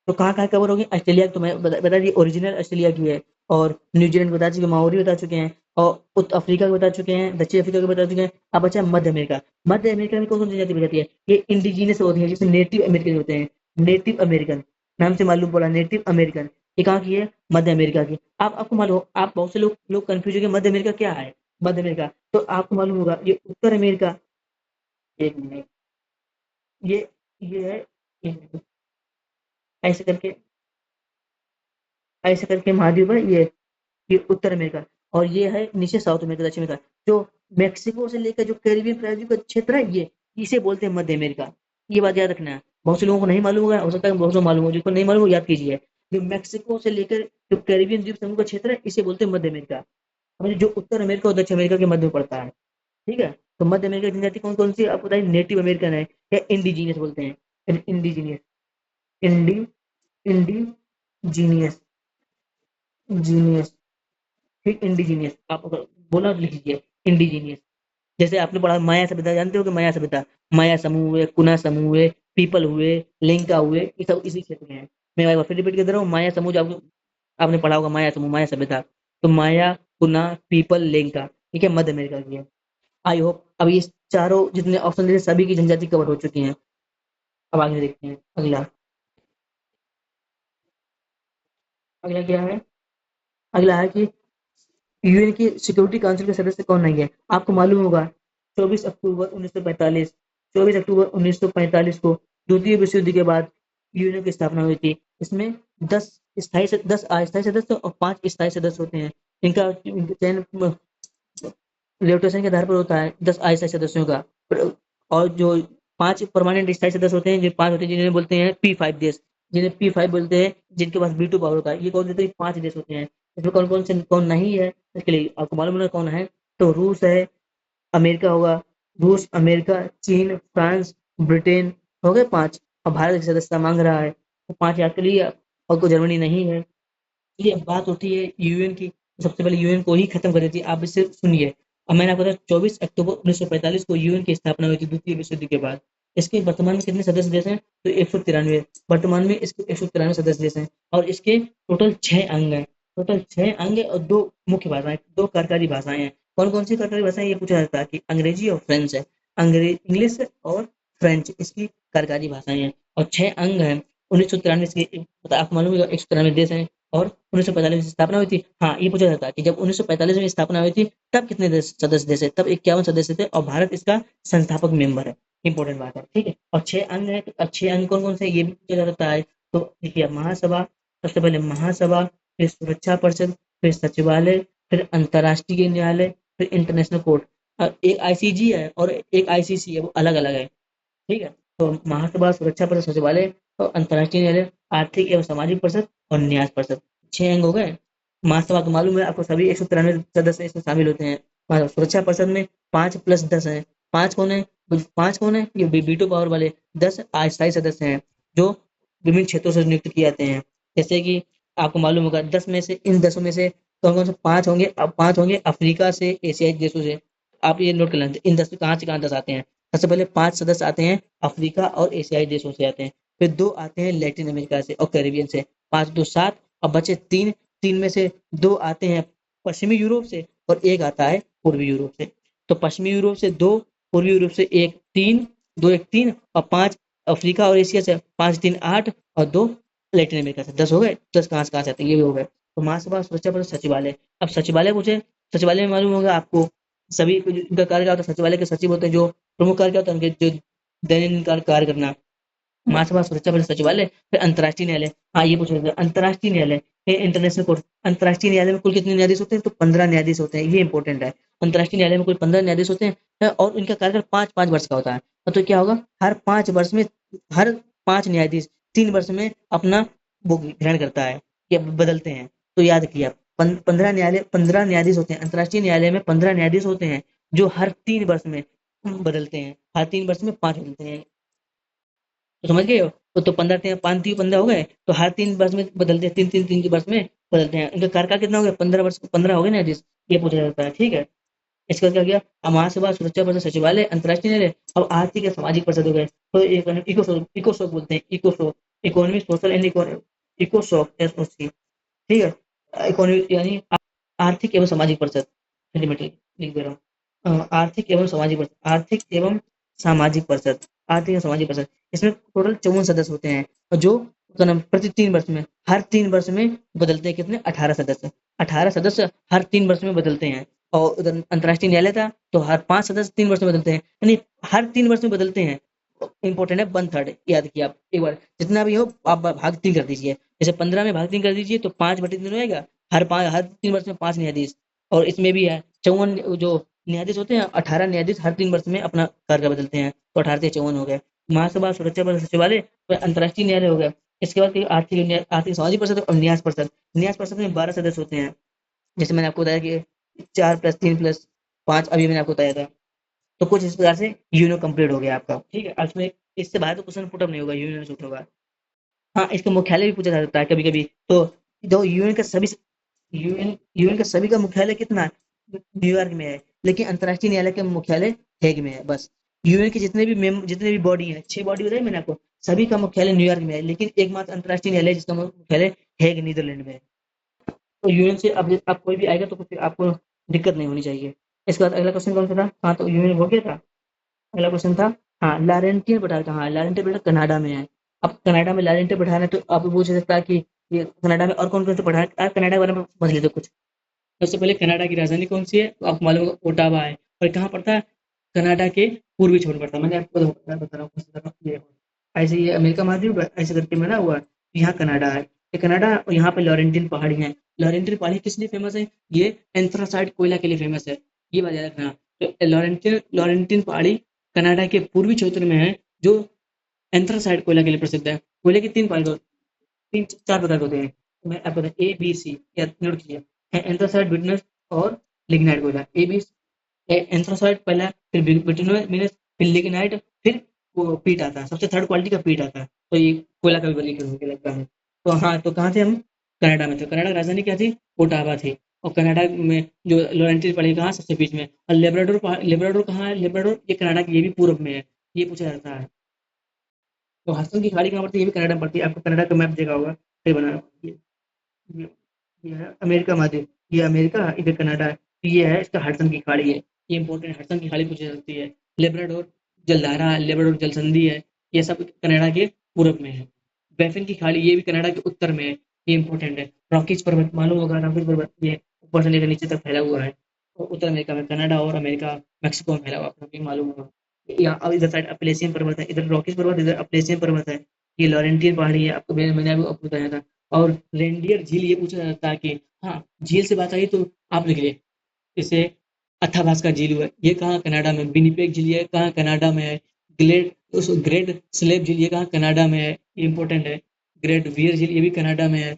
तो कहाँ कहाँ कवर होगी? ऑस्ट्रेलिया तो मैं बता दिए, ओरिजिनल ऑस्ट्रेलिया की है। और न्यूजीलैंड बता चुके, माओरी बता चुके हैं, और उत्तर अफ्रीका को बता चुके हैं, दक्षिण अफ्रीका को बता चुके हैं। अब बचा मध्य अमेरिका। मध्य अमेरिका में कौन कौन सी जाति बच जाती है? ये इंडिजीनियस होती है, जिसे नेटिव अमेरिकन होते हैं। नेटिव अमेरिकन, नाम से मालूम पड़ा, नेटिव अमेरिकन। ये कहाँ की है? मध्य अमेरिका की। आप आपको मालूम हो, आप बहुत से लोग कंफ्यूज हो गए, मध्य अमेरिका क्या है? मध्य अमेरिका, तो आपको मालूम होगा, ये उत्तर अमेरिका, एक मिनट, ये ये है, एक मिनट, ऐसे करके, ऐसे करके महाद्वीप है ये उत्तर अमेरिका। और ये है नीचे साउथ अमेरिका, दक्षिण अमेरिका। जो मेक्सिको से लेकर जो कैरिबियन प्रायद्वीप का क्षेत्र है, ये इसे बोलते हैं मध्य अमेरिका। ये बात याद रखना है, बहुत से लोगों को नहीं मालूम होगा, हो सकता है बहुत से मालूम हो, जिसको नहीं मालूम हो याद कीजिए। जो मेक्सिको से लेकर जो कैरिबियन द्वीप समूह का क्षेत्र है, इसे बोलते हैं मध्य अमेरिका। समझे? जो उत्तर अमेरिका और दक्षिण अमेरिका के मध्य में पड़ता है। ठीक है? तो मध्य अमेरिका की जनजाति कौन कौन सी आपको बताइए? नेटिव अमेरिकन है, या इंडिजीनियस बोलते हैं, इंडिजीनियस, इंडी इंडिजीनियस, जीनियस, ठीक, इंडिजीनियस। आप अगर बोला तो लिख लीजिए, इंडिजीनियस। जैसे आपने पढ़ा माया सभ्यता, जानते हो कि माया सभ्यता, माया समूह हुए, कुना समूह हुए, पीपल हुए, लेंका हुए, ये सब इसी क्षेत्र में है। मैं एक बार फिर रिपीट कर दे रहा हूँ, माया समूह जो आपको, आपने पढ़ा होगा, माया समूह, माया सभ्यता। तो माया, कुना, पीपल, लेंका, ठीक है, मध्य अमेरिका की है। आई होप अब ये चारों जितने ऑप्शन दिए सभी की जनजाति कवर हो चुकी हैं। अब आगे देखते हैं अगला। अगला क्या है? अगला है कि यूएन की सिक्योरिटी काउंसिल के सदस्य कौन नहीं है? आपको मालूम होगा, 24 अक्टूबर 1945, 24 अक्टूबर 1945 को द्वितीय विश्व युद्ध के बाद यूएन की स्थापना हुई थी। इसमें 10 अस्थायी सदस्य और 5 स्थायी सदस्य होते हैं। इनका चयन रोटेशन के आधार पर होता है, 10 अस्थायी सदस्यों का। और जो 5 परमानेंट स्थायी सदस्य होते हैं, जो 5 होते हैं, जिन्हें बोलते हैं P5 देश, जिन्हें P5 बोलते हैं, जिनके पास वीटो पावर होता है। ये कौन देते हैं? 5 देश होते हैं। इसमें कौन कौन से कौन नहीं है, इसके लिए आपको मालूम होना कौन है। तो रूस है, अमेरिका होगा, रूस, अमेरिका, चीन, फ्रांस, ब्रिटेन, हो गए 5। और भारत की सदस्यता मांग रहा है, तो 5 याद कर लिए। और कोई जर्मनी नहीं है। ये बात होती है यूएन की, सबसे पहले यूएन को ही खत्म कर देती है। आप इससे सुनिए, अब मैंने आपको बताया 24 अक्टूबर 1945 को यूएन की स्थापना हुई थी द्वितीय विश्व युद्ध के बाद। इसके वर्तमान में कितने सदस्य देश हैं? तो 193। वर्तमान में इसके 193 सदस्य देश हैं, और इसके टोटल 6 अंग हैं। टोटल 6 अंग है, और 2 मुख्य भाषाएं, 2 कार्यकारी भाषाएं हैं। कौन कौन सी कार्यकारी भाषाएं, ये पूछा जाता है कि अंग्रेजी और फ्रेंच है। इंग्लिश और फ्रेंच इसकी कार्यकारी भाषाएं हैं, और 6 अंग हैं। 1993 इसके, आपको मालूम है 193 देश हैं। और 1945 में स्थापना हुई थी। हाँ, ये पूछा जाता है कि जब 1945 में स्थापना हुई थी, तब कितने सदस्य देश है? तब 51 सदस्य थे, और भारत इसका संस्थापक मेंबर है। इंपॉर्टेंट बात है, ठीक है। और 6 अंग है, तो 6 अंग कौन कौन से, ये भी पूछा जाता है। तो देखिए, महासभा, सबसे पहले महासभा, फिर सुरक्षा परिषद, फिर सचिवालय, फिर अंतर्राष्ट्रीय न्यायालय, फिर इंटरनेशनल कोर्ट। एक आईसीजी है और एक आईसीसी है, वो अलग अलग है, ठीक है। तो महासभा, सुरक्षा परिषद, सचिवालय और अंतर्राष्ट्रीय न्यायालय, आर्थिक एवं सामाजिक परिषद और न्यास परिषद, 6 अंग हो गए। महासभा तो मालूम है आपको, सभी 193 सदस्य इसमें शामिल होते हैं। सुरक्षा परिषद में 5 + 10 है, 5 कौन है? 5 कौन है? ये वीटो पावर वाले 10 अस्थायी सदस्य हैं जो विभिन्न क्षेत्रों से नियुक्त किए जाते हैं। जैसे कि आपको मालूम होगा 10 में से, इन 10 में से कौन-कौन से 5 होंगे? अब 5 होंगे अफ्रीका से, एशियाई देशों से। आप ये नोट कर लें इन 10 कहाँ से कहाँ 10 आते हैं? सबसे पहले 5 सदस्य आते हैं अफ्रीका और एशियाई देशों से आते हैं। फिर 2 आते हैं लैटिन अमेरिका से और कैरिबियन से। 5 2 7 और बचे 3, 3 में से 2 आते हैं पश्चिमी यूरोप से और 1 आता है पूर्वी यूरोप से। तो पश्चिमी यूरोप से 2, पूर्वी यूरोप से 1 3, 2 1 3 और 5 अफ्रीका और एशिया से, 5 3 8 और 2 लैटिन अमेरिका से। 10 हो गए। 10 कहाँ से आते हैं? ये भी हो गए। तो महासभा सुरक्षा परिषद सचिवालय। अब सचिवालय पूछे, सचिवालय में मालूम होगा आपको सभी इनका कार्य क्या होता है? सचिवालय के सचिव होते हैं जो प्रमुख कार्य क्या होता है उनके? जो दैनिक कार्य करना। महासभा सुरक्षा परिषद सचिवालय। फिर अंतर्राष्ट्रीय न्यायालय। हाँ, ये पूछ रहे थे अंतर्राष्ट्रीय न्यायालय, ये इंटरनेशनल कोर्ट। अंतर्राष्ट्रीय न्यायालय में कुल कितने न्यायाधीश होते हैं? तो 15 न्यायाधीश होते हैं। ये इंपॉर्टेंट है। अंतर्राष्ट्रीय न्यायालय में कुल 15 न्यायाधीश होते हैं और इनका कार्यकाल 5-5 वर्ष का होता है। तो क्या होगा? हर 5 वर्ष में हर 5 न्यायाधीश 3 वर्ष में अपना वो ग्रहण करता है या बदलते हैं। तो याद किया 15 न्यायाधीश होते हैं। अंतर्राष्ट्रीय न्यायालय में 15 न्यायाधीश होते हैं जो हर 3 वर्ष में बदलते हैं। हर 3 वर्ष में 5 बदलते हैं। तो समझ गए हो? तो 15 5 3 15 हो गए। तो हर 3 वर्ष में बदलते हैं, 3 वर्ष में बदलते हैं। इनका कार्यकाल कितना हो गया? 15 वर्ष, 15 हो गए ना जिस, ये पूछा जाता है। ठीक है। इसके बाद क्या गया? महासभा सुरक्षा परिषद सचिवालय, अंतर्राष्ट्रीय न्यायालय। अब आर्थिक या सामाजिक परिषद हो गए। तो एक इकोसोक बोलते हैं, इकोसोक, इकोनॉमिक सोशल एंड इकोसोक, एसओसी। ठीक है। इकोनॉमिक यानी आर्थिक एवं सामाजिक परिषद। लिमिटेड लिख दे रहा हूँ। आर्थिक एवं सामाजिक परिषद, आर्थिक एवं सामाजिक परिषद, आर्थिक एवं सामाजिक परिषद। इसमें टोटल 54 सदस्य होते हैं और जो प्रति 3 वर्ष में, हर 3 वर्ष में बदलते हैं। कितने? 18 सदस्य। 18 सदस्य हर 3 वर्ष में बदलते हैं। और उधर अंतर्राष्ट्रीय न्यायालय था तो हर 5 सदस्य 3 वर्ष में बदलते हैं, यानी हर 3 वर्ष में बदलते हैं। इंपॉर्टेंट है 1/3, याद किया आप एक बार। जितना भी हो आप भाग 3 कर दीजिए। जैसे 15 में भाग 3 कर दीजिए तो 5/3 हो जाएगा। हर 3 वर्ष में 5 न्यायाधीश। और इसमें भी है 54 जो न्यायाधीश होते हैं, 18 न्यायाधीश हर 3 वर्ष में अपना कार्य बदलते हैं। तो 18 से 54 हो गए। महासभा सुरक्षा परिषद सचिवालय, फिर अंतर्राष्ट्रीय न्यायालय हो गया। इसके बाद आर्थिक सामाजिक परिषद और न्यास परिषद। न्यास परिषद में 12 सदस्य होते हैं। जैसे मैंने आपको बताया कि 4 प्लस 3 प्लस 5, अभी मैंने आपको बताया था। तो कुछ इस प्रकार से यूनो कंप्लीट हो गया आपका। ठीक है। इसमें इससे बाहर तो क्वेश्चन पुटअप नहीं होगा, यूनियन शूट होगा। हाँ, इसका मुख्यालय भी पूछा जा सकता है कभी कभी। तो जो यूएन का सभी का मुख्यालय कितना है? न्यूयॉर्क में है। लेकिन अंतर्राष्ट्रीय न्यायालय का मुख्यालय हेग में है बस। यूएन के जितने भी बॉडी है, 6 बॉडी बताई मैंने आपको, सभी का मुख्यालय न्यूयॉर्क में है। लेकिन एकमात्र अंतर्राष्ट्रीय न्यायालय जिसका मुख्यालय हेग नीदरलैंड में है। तो यूएन से अब कोई भी आएगा तो कुछ आपको दिक्कत नहीं होनी चाहिए। इसके बाद अगला क्वेश्चन कौन सा था? हाँ, तो यूएन हो गया था। अगला क्वेश्चन था, हाँ, लारेंटियन पठार कहाँ है? लारेंटियन पठार कनाडा में है। अब कनाडा में लारेंटियन पठार है तो आप पूछ सकता है कि ये कनाडा में और कौन कौन से पठार? आप कनाडा के बारे में समझ लेते कुछ। सबसे पहले कनाडा की राजधानी कौन सी है? तो आपको मालूम होगा ओटावा है। और कहाँ पड़ता है? कनाडा के पूर्वी छोर पर पड़ता है। मैंने आपको बता रहा हूँ ये। ऐसे ये अमेरिका महाद्वीप है, ऐसे करके बना हुआ है। यहाँ कनाडा है। ये कनाडा और यहाँ पे लॉरेंटिन पहाड़ी है। लॉरेंटिन पहाड़ी किस लिए फेमस है? ये एंथ्रासाइट कोयला के लिए फेमस है। ये बात याद रखना। तो लॉरेंटिन लॉरेंटिन पहाड़ी कनाडा के पूर्वी क्षेत्र में है जो एंथ्रासाइट कोयला के लिए प्रसिद्ध है। कोयले के 3 प्रकार, 3 4 प्रकार होते हैं। तो मैं आपको ए बी सी या नोट कीजिए। एंथ्रासाइट, बिटनस और लिग्नाइट कोयला। ए बी एंथ्रासाइट पहला, फिर बिटुमिनस, फिर लिग्नाइट, फिर वो पीट आता है। सबसे थर्ड क्वालिटी का पीट आता है। तो ये कोयला का भी वर्गीकरण होने लगता है। तो हाँ, तो कहाँ थे हम? कनाडा में थे। कनाडा की राजधानी क्या थी? ओटावा थी। और कनाडा में जो लॉरेंटिन पड़ी कहाँ? सबसे बीच में। और लेब्राडोर कहाँ है? लेब्राडोर ये कनाडा की, ये भी पूर्व में है। ये पूछा जाता है। तो हडसन की खाड़ी कहाँ पड़ती है? ये भी कनाडा में पड़ती है। आपको कनाडा का मैप देखा होगा, सही बना। ये ये है अमेरिका महाद्वीप। ये अमेरिका, इधर कनाडा है। ये है इसका हडसन की खाड़ी है। ये इंपॉर्टेंट, हडसन की खाड़ी पूछी जा सकती है। लेब्राडोर जलधारा, लेब्राडोर जलसंधि है। ये सब कनाडा के पूर्व में है। बैफिन की खाड़ी, ये भी कनाडा के उत्तर में है। ये इंपॉर्टेंट है। रॉकीज पर्वत मालूम होगा, रॉकीज पर्वत ये ऊपर से लेकर नीचे तक फैला हुआ है। और उत्तर अमेरिका में, कनाडा और अमेरिका मैक्सिको में फैला हुआ, आपको भी मालूम होगा। यहाँ अब इधर साइड अप्लेशियन पर्वत है, इधर रॉकीज पर्वत, इधर अप्लेशियन पर्वत है। ये लॉरेंटियन पहाड़ी है। आपको मैंने आपको बताया था। और रेनडियर झील, ये पूछा जाता है कि हाँ, झील से बात आई तो आप लिख लिए इसे। अथाबास्का झील हुआ, ये कहाँ? कनाडा में। विनिपेग झील, ये कहाँ? कनाडा में है। ग्रेट स्लेव झील, ये कहाँ? कनाडा में है। ये इंपॉर्टेंट है। ग्रेट वियर झील, ये भी कनाडा में है।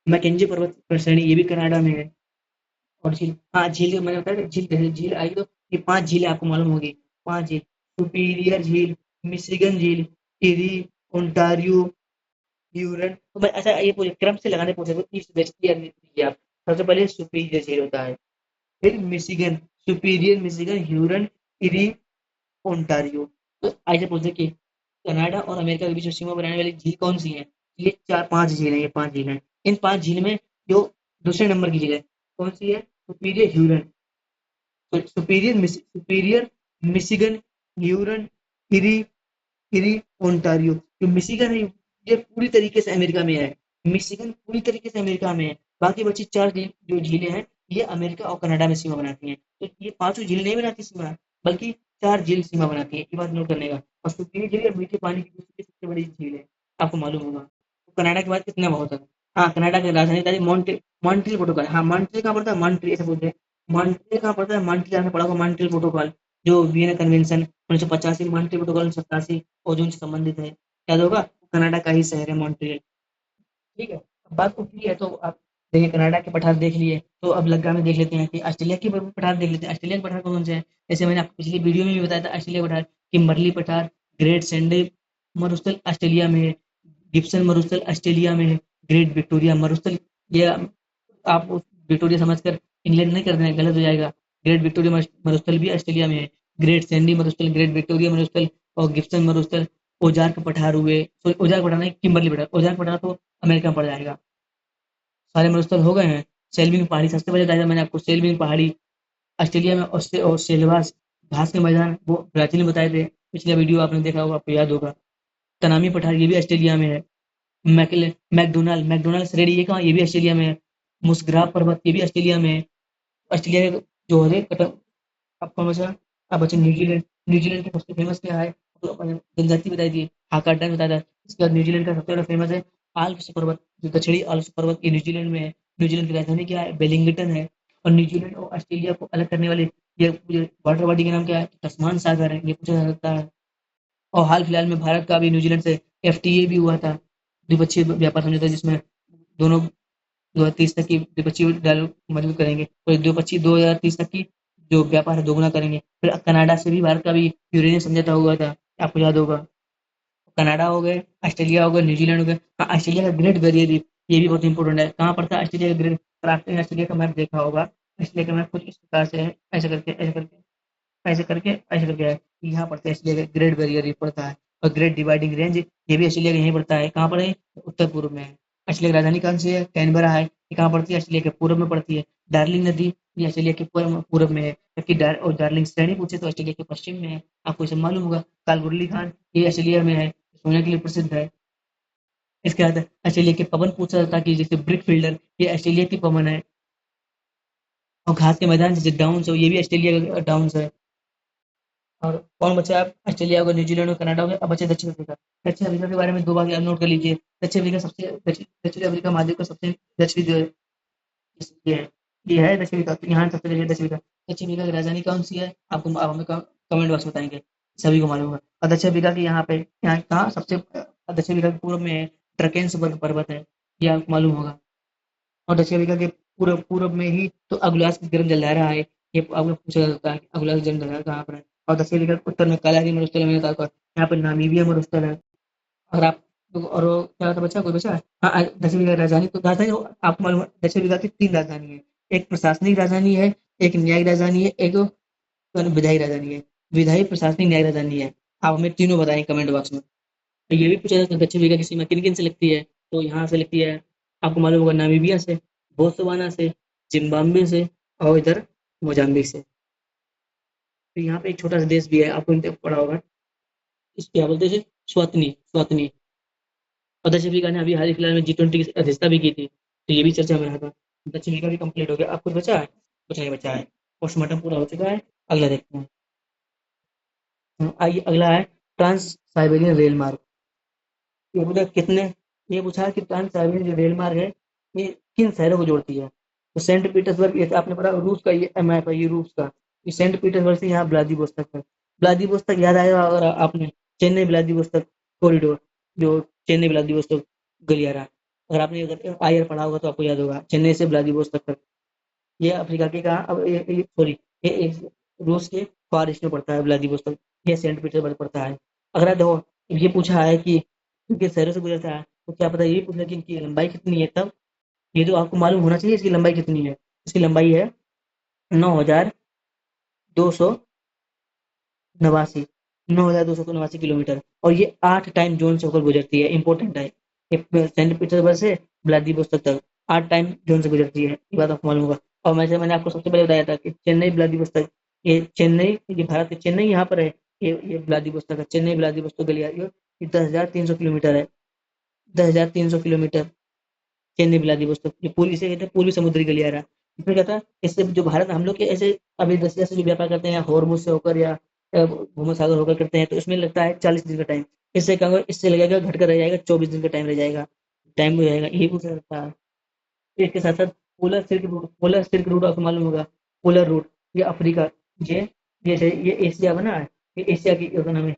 मैकेंजी पर्वत श्रेणी, ये भी कनाडा में है। और झील, हाँ, झील मैंने बताया था, झील झील आई तो ये 5 झीलें आपको मालूम होगी। 5 झील, सुपीरियर झील, मिशिगन झील, इरी, ओंटारियो, ह्यूरन। तो मैं अच्छा ये पूछे क्रम से लगाने पूछे तो ईस्ट वेस्ट की लीजिए आप। सबसे पहले सुपीरियर झील होता है, फिर Michigan, superior Michigan, Huron, eri, Ontario. तो ऐसे पूछे कि कनाडा और अमेरिका के बीच में सीमा बनाने वाली झील कौन सी है? ये चार पांच झील है, ये पांच झील है। इन पांच झील में जो दूसरे नंबर की झील है कौन सी है? Superior Huron. तो Superior Michigan, Huron, Erie, Erie, Ontario. जो मिशिगन है ये पूरी तरीके से अमेरिका में है। मिशिगन पूरी तरीके से अमेरिका में है। बाकी बची चार जो झीलें हैं ये अमेरिका और कनाडा में सीमा बनाती हैं। तो ये पांचों झील नहीं बनाती सीमा, बल्कि चार झील सीमा बनाती है। ये बात नोट करने का। और सुपीरियर झील मीठे पानी की दूसरी सबसे बड़ी झील है, आपको मालूम होगा। तो कनाडा के बाद कितना बहुत है। हाँ, कनाडा की राजधानी था मॉन्ट्रियल प्रोटोकॉल। हाँ, मॉन्ट्रियल कहाँ पड़ता है? मॉन्ट्रियल ऐसे बोलते हैं। मॉन्ट्रियल कहाँ पड़ता है? मॉन्ट्रियल आपने पढ़ा होगा, मॉन्ट्रियल प्रोटोकॉल जो Vienna convention 1985, Montreal protocol 87 ozone से संबंधित है। याद होगा, कनाडा का ही शहर है मॉन्ट्रियल। ठीक है, अब बात उठी है तो आप देखिए कनाडा के पठार देख लिए, तो अब लग्गा में देख लेते हैं कि ऑस्ट्रेलिया के पठार देख लेते हैं। ऑस्ट्रेलिया के पठार कौन से हैं? जैसे मैंने आपको पिछली वीडियो में भी बताया था ऑस्ट्रेलिया पठार कि मरली पठार, ग्रेट सैंडे मरुस्थल ऑस्ट्रेलिया में है, गिब्सन मरुस्थल ऑस्ट्रेलिया में है, ग्रेट विक्टोरिया मरुस्थल। ये आप विक्टोरिया समझकर इंग्लैंड नहीं कर देना, गलत हो जाएगा। ग्रेट विक्टोरिया मरुस्थल भी ऑस्ट्रेलिया में है। ग्रेट सैंडी मरुस्थल, ग्रेट विक्टोरिया मरुस्थल और गिब्सन मरुस्थल ओजार्क पठार हुए। सॉरी, ओजार्क पठार नहीं, किम्बरली पठार। ओजार्क पठार तो अमेरिका में पड़ जाएगा। सारे मरुस्थल हो गए हैं। सेल्विंग पहाड़ी सबसे पहले बताया था मैंने आपको, सेल्विंग पहाड़ी ऑस्ट्रेलिया में। और सेल्वास घास के मैदान वो ब्राजील में बताए थे। पिछला वीडियो आपने देखा होगा, आपको याद होगा। तनामी पठार ये भी ऑस्ट्रेलिया में है। मैकडोनाल्ड मैकडोनाल्ड श्रेणी ये कहाँ? ये भी ऑस्ट्रेलिया में है। मुस्ग्राव पर्वत ये भी ऑस्ट्रेलिया में है। ऑस्ट्रेलिया के जो है अब कौन बचा? अब बचे न्यूजीलैंड। न्यूजीलैंड का सबसे फेमस क्या है? तो अपन जनजाति बताई थी, हाकाडा बताया था। इसके बाद न्यूजीलैंड का सबसे बड़ा फेमस है आल्प्स पर्वत, जो दक्षिणी आल्प्स पर्वत ये न्यूजीलैंड में है। न्यूजीलैंड की राजधानी क्या है? वेलिंगटन है। और न्यूजीलैंड और ऑस्ट्रेलिया को अलग करने वाले ये वाटर बॉडी का नाम क्या है? तस्मान सागर है, ये पूछा जा सकता है। और हाल फिलहाल में भारत का भी न्यूजीलैंड से एफटीए भी हुआ था, द्विपक्षीय व्यापार समझौता, जिसमें दोनों 2030 तक की द्विपक्षीय डायलॉग मजबूत करेंगे। और द्विपक्षीय 2030 तक की जो व्यापार है दोगुना करेंगे। फिर कनाडा से भी भारत का भी यूरेनियम समझौता हुआ था, आपको याद होगा। कनाडा हो गए, ऑस्ट्रेलिया हो गए, न्यूजीलैंड हो गए। हाँ, ऑस्ट्रेलिया का ग्रेट बैरियर रीफ ये भी बहुत इंपॉर्टेंट है। कहाँ पड़ता है ऑस्ट्रेलिया का ग्रेट? अगर आपने ऑस्ट्रेलिया का मैप देखा होगा, ऑस्ट्रेलिया का मैप कुछ इस प्रकार से है, ऐसे करके ऐसे करके ऐसे करके ऐसे करके है। यहाँ पड़ता है ऑस्ट्रेलिया का ग्रेट बैरियर रीफ पड़ता है। और ग्रेट डिवाइडिंग रेंज ये भी ऑस्ट्रेलिया का यहीं पड़ता है। कहाँ पर है? उत्तर पूर्व में है। ऑस्ट्रेलिया की राजधानी कौन सी है? कैनबरा है। ये कहाँ पड़ती है? ऑस्ट्रेलिया के पूर्व में पड़ती है। डार्लिंग नदी ये ऑस्ट्रेलिया के पूर्व में है, जबकि डार्लिंग श्रेणी पूछे तो ऑस्ट्रेलिया के पश्चिम में है। आपको इसे मालूम होगा। कालगुरली खान ये ऑस्ट्रेलिया में है, सोने के लिए प्रसिद्ध है। इसके बाद ऑस्ट्रेलिया के पवन पूछा जाता कि जैसे ब्रिक फील्डर ये ऑस्ट्रेलिया की पवन है। और घास के मैदान जैसे डाउन्स हो ये भी ऑस्ट्रेलिया का डाउन्स है। और कौन बचा? आप ऑस्ट्रेलिया हो गया, न्यूजीलैंड और कनाडा हो गया। अब बचे दक्षिण अफ्रीका। दक्षिण अफ्रीका के बारे में दो बार नोट कर लीजिए। दक्षिण अफ्रीका महाद्वीप का सबसे दक्षिणी जो ये है ये है दक्षिण अफ्रीका। तो यहाँ सबसे दक्षिण दक्षिण अफ्रीका। दक्षिण अफ्रीका की राजधानी कौन सी है? आपको आप हमें कमेंट बॉक्स में बताएंगे, सभी को मालूम होगा। और दक्षिण अफ्रीका की यहाँ कहाँ सबसे दक्षिण अफ्रीका के पूर्व में है ड्रकेन्सबर्ग पर्वत है, ये आपको मालूम होगा। और दक्षिण अफ्रीका के पूर्व पूर्व में ही तो अगुलास की गर्म जलधारा है। ये आपको पूछा जा सकता है कि अगुलास की गर्म जलधारा कहाँ पर है। और दक्षिण अफ्रीका के उत्तर में कालाहारी मरुस्थल है, मैंने कहा था। यहाँ पर नामीबिया मरुस्थल है। और आप और वो क्या था बचा? कोई बचा? हाँ, दक्षिण अफ्रीका की राजधानी तो राजधानी आपको मालूम है दक्षिण अफ्रीका की तीन राजधानी है। एक प्रशासनिक राजधानी है, एक न्यायिक राजधानी है, एक विधायी राजधानी है। विधायी, प्रशासनिक, न्यायिक राजधानी है। आप हमें तीनों बताएं कमेंट बॉक्स में। तो ये भी पूछा जाता है दक्षिण अफ्रीका की सीमा किन किन से लगती है? तो यहाँ से लगती है, आपको मालूम होगा, नामीबिया से, बोत्सवाना से, जिम्बाब्वे से और इधर मोजाम्बिक से। तो यहाँ पे एक छोटा सा देश भी है, आपको पढ़ा होगा। इस क्या बोलते हैं? स्वातनी स्वातनी। और दक्षिण अफ्रीका ने अभी हाल ही फिलहाल में G20 की अध्यक्षता भी की थी, तो ये भी चर्चा में रहा था। दक्षिण अफ्रीका भी कंप्लीट हो गया। अब कुछ बचा है? कुछ नहीं बचा है। पोस्टमार्टम पूरा हो चुका है। अगला देखते हैं। आइए अगला है ट्रांस साइबेरियन रेल मार्ग। ये पूछा कितने ये पूछा है कि ट्रांस साइबेरियन जो रेल मार्ग है ये किन शहरों को जोड़ती है? तो सेंट पीटर्सबर्ग, ये तो आपने पढ़ा, रूस का ये मैप है, ये रूस का। ये सेंट पीटर्सबर्ग से यहाँ व्लादिवोस्तक है। व्लादिवोस्तक याद आएगा अगर आपने चेन्नई व्लादिवोस्तक कॉरिडोर, जो चेन्नई व्लादिवोस्तक गलियारा, अगर आपने अगर आयर पढ़ा होगा तो आपको याद होगा, चेन्नई से व्लादिवोस्तक तक। ये अफ्रीका के कहा अब ये सॉरी, ये रूस के फार ईस्ट में पड़ता है व्लादिवोस्तोक, ये सेंट पीटर्सबर्ग पड़ता है। अगर आप देखो ये पूछा है कि किन शहरों से गुजरता है, तो क्या पता ये पूछना कि इनकी लंबाई कितनी है, तब ये तो आपको मालूम होना चाहिए इसकी लंबाई कितनी है। इसकी लंबाई है 9,289 9,289 किलोमीटर, और ये 8 टाइम जोन से होकर गुजरती है। इंपॉर्टेंट है ये, सेंट पीटर्सबर्ग से व्लादिवोस्तोक तक 8 टाइम जोन से गुजरती है, ये बात आपको मालूम होगा। और मैंने आपको सबसे पहले बताया था कि चेन्नई व्लादिवोस्तोक, ये चेन्नई, ये भारत के चेन्नई यहाँ पर है। ये व्लादिवोस्तोक है, चेन्नई व्लादिवोस्तोक गलियारा, ये 10,300 किलोमीटर है। 10,300 किलोमीटर चेन्नई व्लादिवोस्तोक, ये पूर्वी से कहते हैं पूर्वी समुद्री गलियारा। इसमें क्या था, इससे जो भारत हम लोग के ऐसे अभी रसिया से जो व्यापार करते हैं, हॉर्मुज से होकर या भूमध्य सागर होकर करते हैं, तो इसमें लगता है 40 दिन का टाइम। इससे क्या होगा, इससे लगेगा घटकर रह जाएगा 24 दिन का टाइम रह जाएगा, टाइम हो जाएगा, यही पूछा जाता है। इसके साथ साथ पोलर सिल्क रूट आपको मालूम होगा। पोलर रूट, ये अफ्रीका, ये ये एशिया बना है, ये एशिया की क्या नाम है,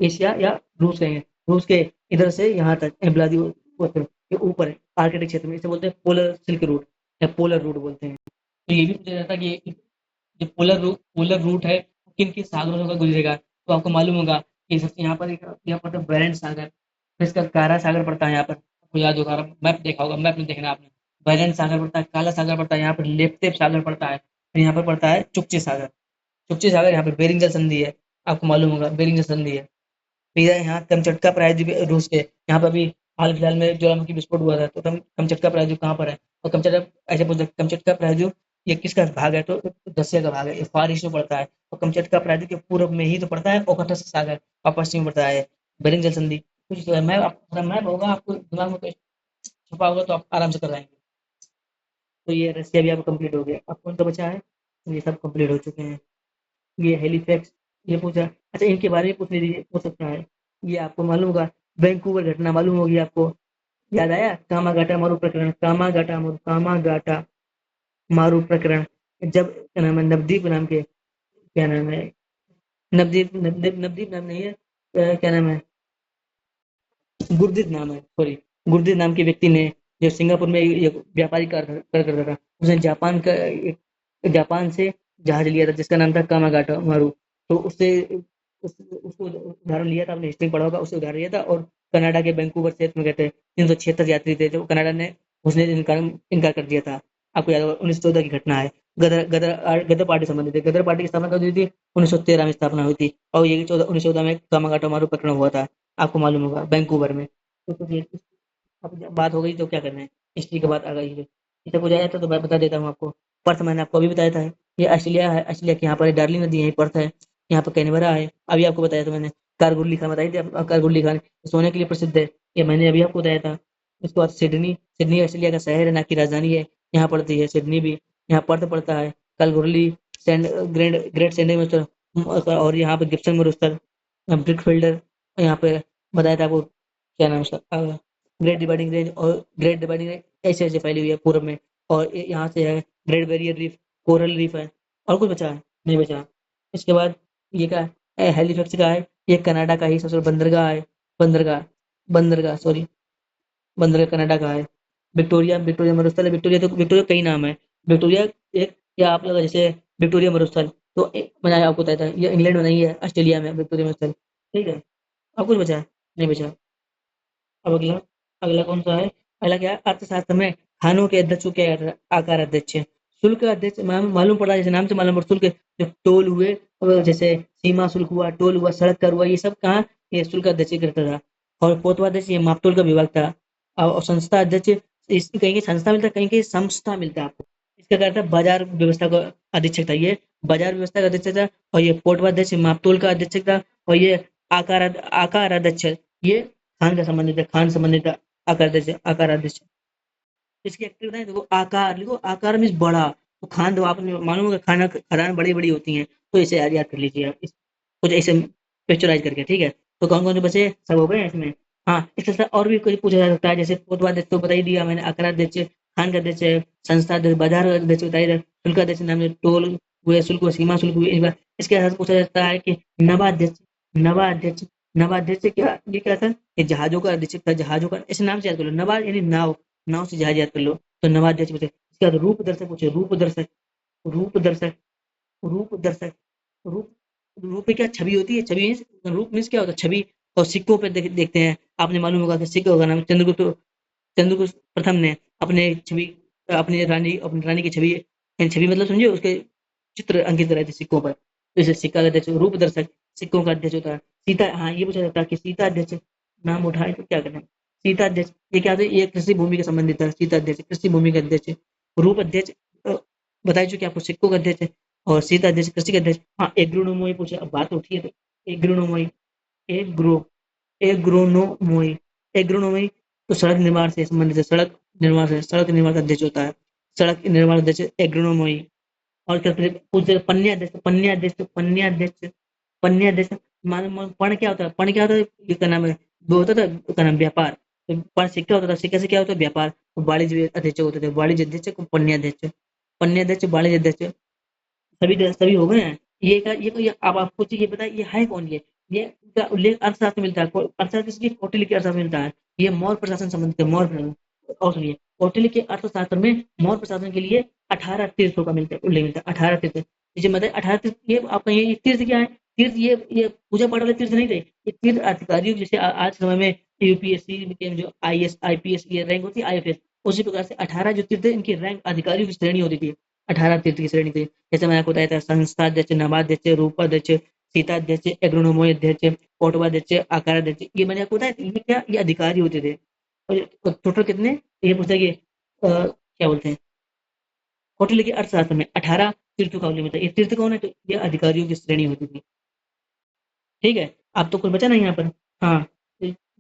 एशिया या रूस कहेंगे, रूस के इधर से यहाँ तक व्लादिवोस्तोक के ऊपर है आर्कटिक क्षेत्र में, इसे बोलते हैं पोलर सिल्क रूट या पोलर रूट बोलते हैं। तो ये भी पूछा जाता है कि जो पोलर रूट है किन किन सागरों से होकर गुजरेगा, तो आपको मालूम होगा कि सबसे यहाँ पर तो बैरेंट सागर, फिर इसका कारा सागर पड़ता है यहाँ पर, आपको याद होगा, मैप देखा होगा, मैप में देखना आपने, बैरेंट सागर पड़ता है, काला सागर पड़ता है, यहाँ पर लेप्तेप सागर पड़ता है, फिर यहाँ पर पड़ता है चुपचे सागर। चुपचे सागर यहाँ पे बेरिंग जल संधि है, आपको मालूम होगा बेरिंग जल संधि है। फिर यहाँ कमचटका प्रायद्वीप रूस के, यहाँ पर अभी हाल फिलहाल में ज्वालामुखी विस्फोट हुआ था, तो कमचटका प्रायद्वीप कहाँ पर है, और कमचटका ऐसे बोलते हैं कमचटका प्रायद्वीप ये किसका भाग है, तो रसिया का भाग है, ये फार ईस्ट में पड़ता है, और कमचटका प्रायद्वीप के पूर्व में ही तो पड़ता है ओखोटस्क सागर, और पश्चिम में पड़ता है बेरिंग जल संधि। कुछ तो है, मैप होगा आपको दिमाग में कुछ छुपा होगा तो आप आराम से कर पाएंगे। तो ये रसिया भी आपको कंप्लीट हो गया, अब कौन सा बचा है, ये सब कंप्लीट हो चुके हैं। ये हेलीफैक्स, ये पूछा। अच्छा इनके बारे में पूछ लीजिए, हो सकता है ये आपको मालूम होगा। वैंकूवर घटना मालूम होगी आपको, याद आया, कामागाटा मारू प्रकरण, कामागाटा मारू प्रकरण, जब क्या नाम है, नवदीप नाम के, क्या नाम है, नवदीप नाम नहीं है, क्या नाम है, गुरदीप नाम है, सॉरी, गुरदीप नाम के व्यक्ति ने, जो सिंगापुर में ये व्यापारिक कार्य करता था, उसने जापान से जहाज लिया था जिसका नाम था कामागाटा मारू। तो उसको उदाहरण लिया था, आपने हिस्ट्री में पढ़ा होगा, उससे उदाहरण लिया था, और कनाडा के वैंकूवर क्षेत्र में कहते हैं 376 यात्री थे, जो कनाडा ने उसने इनकार कर दिया था। आपको याद होगा 1914 की घटना है। गदर पार्टी संबंधित है, गदर पार्टी की स्थापना कब हुई थी, 1913 में स्थापना हुई थी, और ये 1914 में कामागाटा मारू प्रकरण हुआ था, आपको मालूम होगा, वैंकूवर में। तो कुछ अब जब बात हो गई तो क्या करना है, हिस्ट्री की बात आ गई है, इसे कुछ आया था तो मैं बता देता हूँ आपको। पर्थ मैंने आपको अभी बताया था, ये ऑस्ट्रेलिया है, ऑस्ट्रेलिया के यहाँ पर डार्लिंग नदी है, ये पर्थ है, यहाँ पर कैनबरा है, अभी आपको बताया था मैंने। कारगुल खान बताई थी, कारगुल खान सोने के लिए प्रसिद्ध है, ये मैंने अभी आपको बताया था। उसके बाद सिडनी, सिडनी ऑस्ट्रेलिया का शहर है, ना की राजधानी है, यहाँ पड़ती है सिडनी भी, यहाँ पर्थ पड़ता है। कलगुरली, ग्रेट सैंडी मरुस्थल, और यहाँ पे गिब्सन मरुस्थल, ब्रिक फिल्डर, यहाँ पे बताया था आपको, क्या नाम है उसका, ग्रेट डिवाइडिंग रेंज ऐसे ऐसे फैली हुई है पूर्व में, और यहाँ से है great barrier reef, coral reef है। और कुछ बचा है, नहीं बचा। इसके बाद ये क्या है, हेलीफैक्स का है, ये कनाडा का ही सबसे बंदरगाह है, बंदरगाह बंदरगाह सॉरी, बंदरगाह कनाडा का है। विक्टोरिया, विक्टोरिया मरुस्थल है, विक्टोरिया कई नाम है, विक्टोरिया एक, या आप लोग जैसे विक्टोरिया मरुस्थल, तो मैंने आपको बताया था ये इंग्लैंड में नहीं है, ऑस्ट्रेलिया में विक्टोरिया मरुस्थल, ठीक है। और कुछ बचा है, नहीं बचा। अब अगला, अगला कौन सा है, अगला क्या है, अर्थशास्त्र में खानों के अध्यक्ष को क्या कहते हैं? आकार अध्यक्ष। शुल्क अध्यक्ष मालूम पड़ा, जैसे नाम से मालूम पड़ा, शुल्क जो टोल हुए, और जैसे सीमा शुल्क हुआ, टोल हुआ, सड़क कर हुआ, ये सब कहाँ, ये शुल्क अध्यक्ष ही करता था। और कोतवाध्यक्ष ये मापतोल का विभाग था। और संस्था अध्यक्ष, इसकी कहीं की संस्था मिलता है, कहीं की संस्था मिलता है आपको। इसका क्या था, बाजार व्यवस्था का अधीक्षक था ये, बाजार व्यवस्था का अधीक्षक था। और ये पोटवाध्यक्ष मापतोल का अधीक्षक था। और ये आकार अध्यक्ष, ये खान का संबंधित है, खान संबंधित है, आकार अध्यक्ष। इसकी एक्टिव बताएं, देखो आकार लिखो, आकार मीन्स बड़ा, तो खान, तो आपने मालूम होगा खाना खदान बड़ी बड़ी होती हैं, तो इसे याद कर लीजिए आप, कुछ ऐसे पिक्चराइज करके, ठीक है। तो कौन कौन से बचे, सब हो गए इसमें। हाँ, इसके साथ और भी कुछ पूछा जा सकता है, जैसे कोतवाल तो बता ही दिया मैंने, आकार अध्यक्ष, खान का अध्यक्ष, संस्था अध्यक्ष, बाजार अध्यक्ष बताइए, शुल्क अध्यक्ष नाम है, टोल हुए, शुल्क हुए, सीमा शुल्क हुए, इस बार इसके साथ पूछा जाता है कि नवाध्यक्ष, नवाध्यक्ष, नवाध्यक्ष क्या, ये क्या था, ये जहाजों का अध्यक्ष था, जहाजों का, इस नाम से याद कर लो, नवा यानी नाव, नाव से जहाज याद कर लो, तो नवाध्यक्ष पूछे। इसके बाद रूप दर्शक पूछे, रूप दर्शक, रूप दर्शक, रूप दर्शक, रूप रूप में क्या छवि होती है, छवि रूप मीन्स क्या होता है, छवि। और सिक्कों पे देखते हैं, आपने मालूम होगा कि सिक्कों का नाम चंद्रगुप्त प्रथम ने अपनी रानी की छवि, यानी छवि मतलब समझे, उसके चित्र अंकित कराए थे सिक्कों पर। जैसे सिक्का का अध्यक्ष रूप दर्शक, सिक्कों का अध्यक्ष होता है। सीता, हाँ ये पूछा जाता है कि सीता अध्यक्ष नाम उठाए तो क्या करें। सीता अध्यक्ष ये क्या होता है, ये कृषि भूमि के संबंधित है। सीता अध्यक्ष कृषि भूमि के अध्यक्ष। रूप अध्यक्ष बता चुके आपको, सिक्कों का अध्यक्ष। और सीता अध्यक्ष कृषि के अध्यक्ष। हाँ एग्रोनोमोई पूछे, अब बात उठी है तो एग्रोनोमोई, एग्रो एग्रोनोमोई एग्रोनोमोई तो सड़क निर्माण से संबंधित है। सड़क निर्माण का अध्यक्ष होता है। सड़क निर्माण अध्यक्ष एग्रोनोमोई। और क्या पूछते हैं, पन्याध्यक्ष पर्ण क्या होता है, पर्ण क्या होता है, ये क्या नाम है, वो होता था क्या नाम, व्यापार। तो पर्ण सिक्का होता था, सिक्के से क्या होता है, व्यापार। तो वाणिज्य अध्यक्ष होते थे, वाणिज्य अध्यक्ष को पन्याध्यक्ष। पन्याध्यक्ष वाणिज्य अध्यक्ष, सभी हो गए हैं। ये अब आपको ये पता है ये है कौन, ये का उल्लेख अर्थशास्त्र में मिलता है। अर्थशास्त्र किसकी, कौटिल्य के अर्थशास्त्र में मिलता है। ये मौर्य प्रशासन संबंधित है, मौर्य प्रशासन। और सुनिए, कौटिल्य के अर्थशास्त्र में मौर्य प्रशासन के लिए 18 तीर्थों का मिलता है, उल्लेख मिलता है 18 तीर्थ। ये मतलब 18 तीर्थ, ये आपका ये तीर्थ क्या है, तीर्थ ये पूजा पाठ वाले तीर्थ नहीं थे। ये तीर्थ अधिकारियों जैसे आज के समय में यूपीएससी के जो आईएएस आईपीएस की रैंक होती है, आईएफएस, उसी प्रकार से 18 जो तीर्थ है इनकी रैंक अधिकारियों की श्रेणी होती थी। 18 तीर्थ की श्रेणी थी। जैसे मैंने आपको बताया था, संस्थाध्यक्ष, नवाध्यक्ष, रूपाध्यक्ष, सीताध्यक्ष, एग्रोनोमोई अध्यक्ष, पौटवाध्यक्ष, आकाराध्यक्ष, ये मैंने आपको बताया, ये क्या, ये अधिकारी होते थे। और टोटल कितने, ये पूछा कि क्या बोलते हैं, कौटिल्य के अर्थशास्त्र में 18 तीर्थों का उल्लेख होता है। ये तीर्थ कौन है, तो ये अधिकारियों की श्रेणी होती थी। ठीक है, अब तो कुछ बचा नहीं यहाँ पर। हाँ,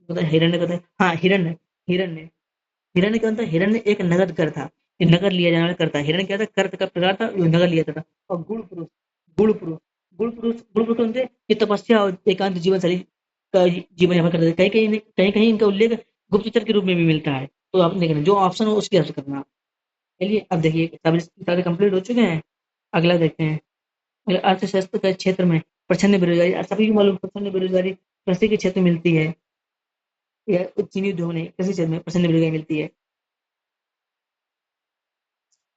हिरण्य का था, हाँ हिरण्य, हिरण्य हिरण्य क्या होता है, हिरण्य एक नगद कर था। ये नगर लिया जाने वाला कर था। हिरण्य क्या था, कर का प्रकार था, जो नगर लिया जाता था। और गुण पुरुष गुण पुरुष कौन थे, ये तपस्या और एकांत जीवन शैली का जीवन यापन करते थे। कहीं कहीं इनका उल्लेख गुप्तचर के रूप में भी मिलता है। तो आप देखना जो ऑप्शन हो उसकी आंसर करना। चलिए अब देखिए, सारे कंप्लीट हो चुके हैं। अगला देखते हैं। अर्थशास्त्र के क्षेत्र में प्रछन्न बेरोजगारी, सभी को मालूम, प्रछन्न बेरोजगारी कृषि के क्षेत्र में मिलती है, या चीनी उद्योग ने कृषि क्षेत्र में प्रछन्न बेरोजगारी मिलती है।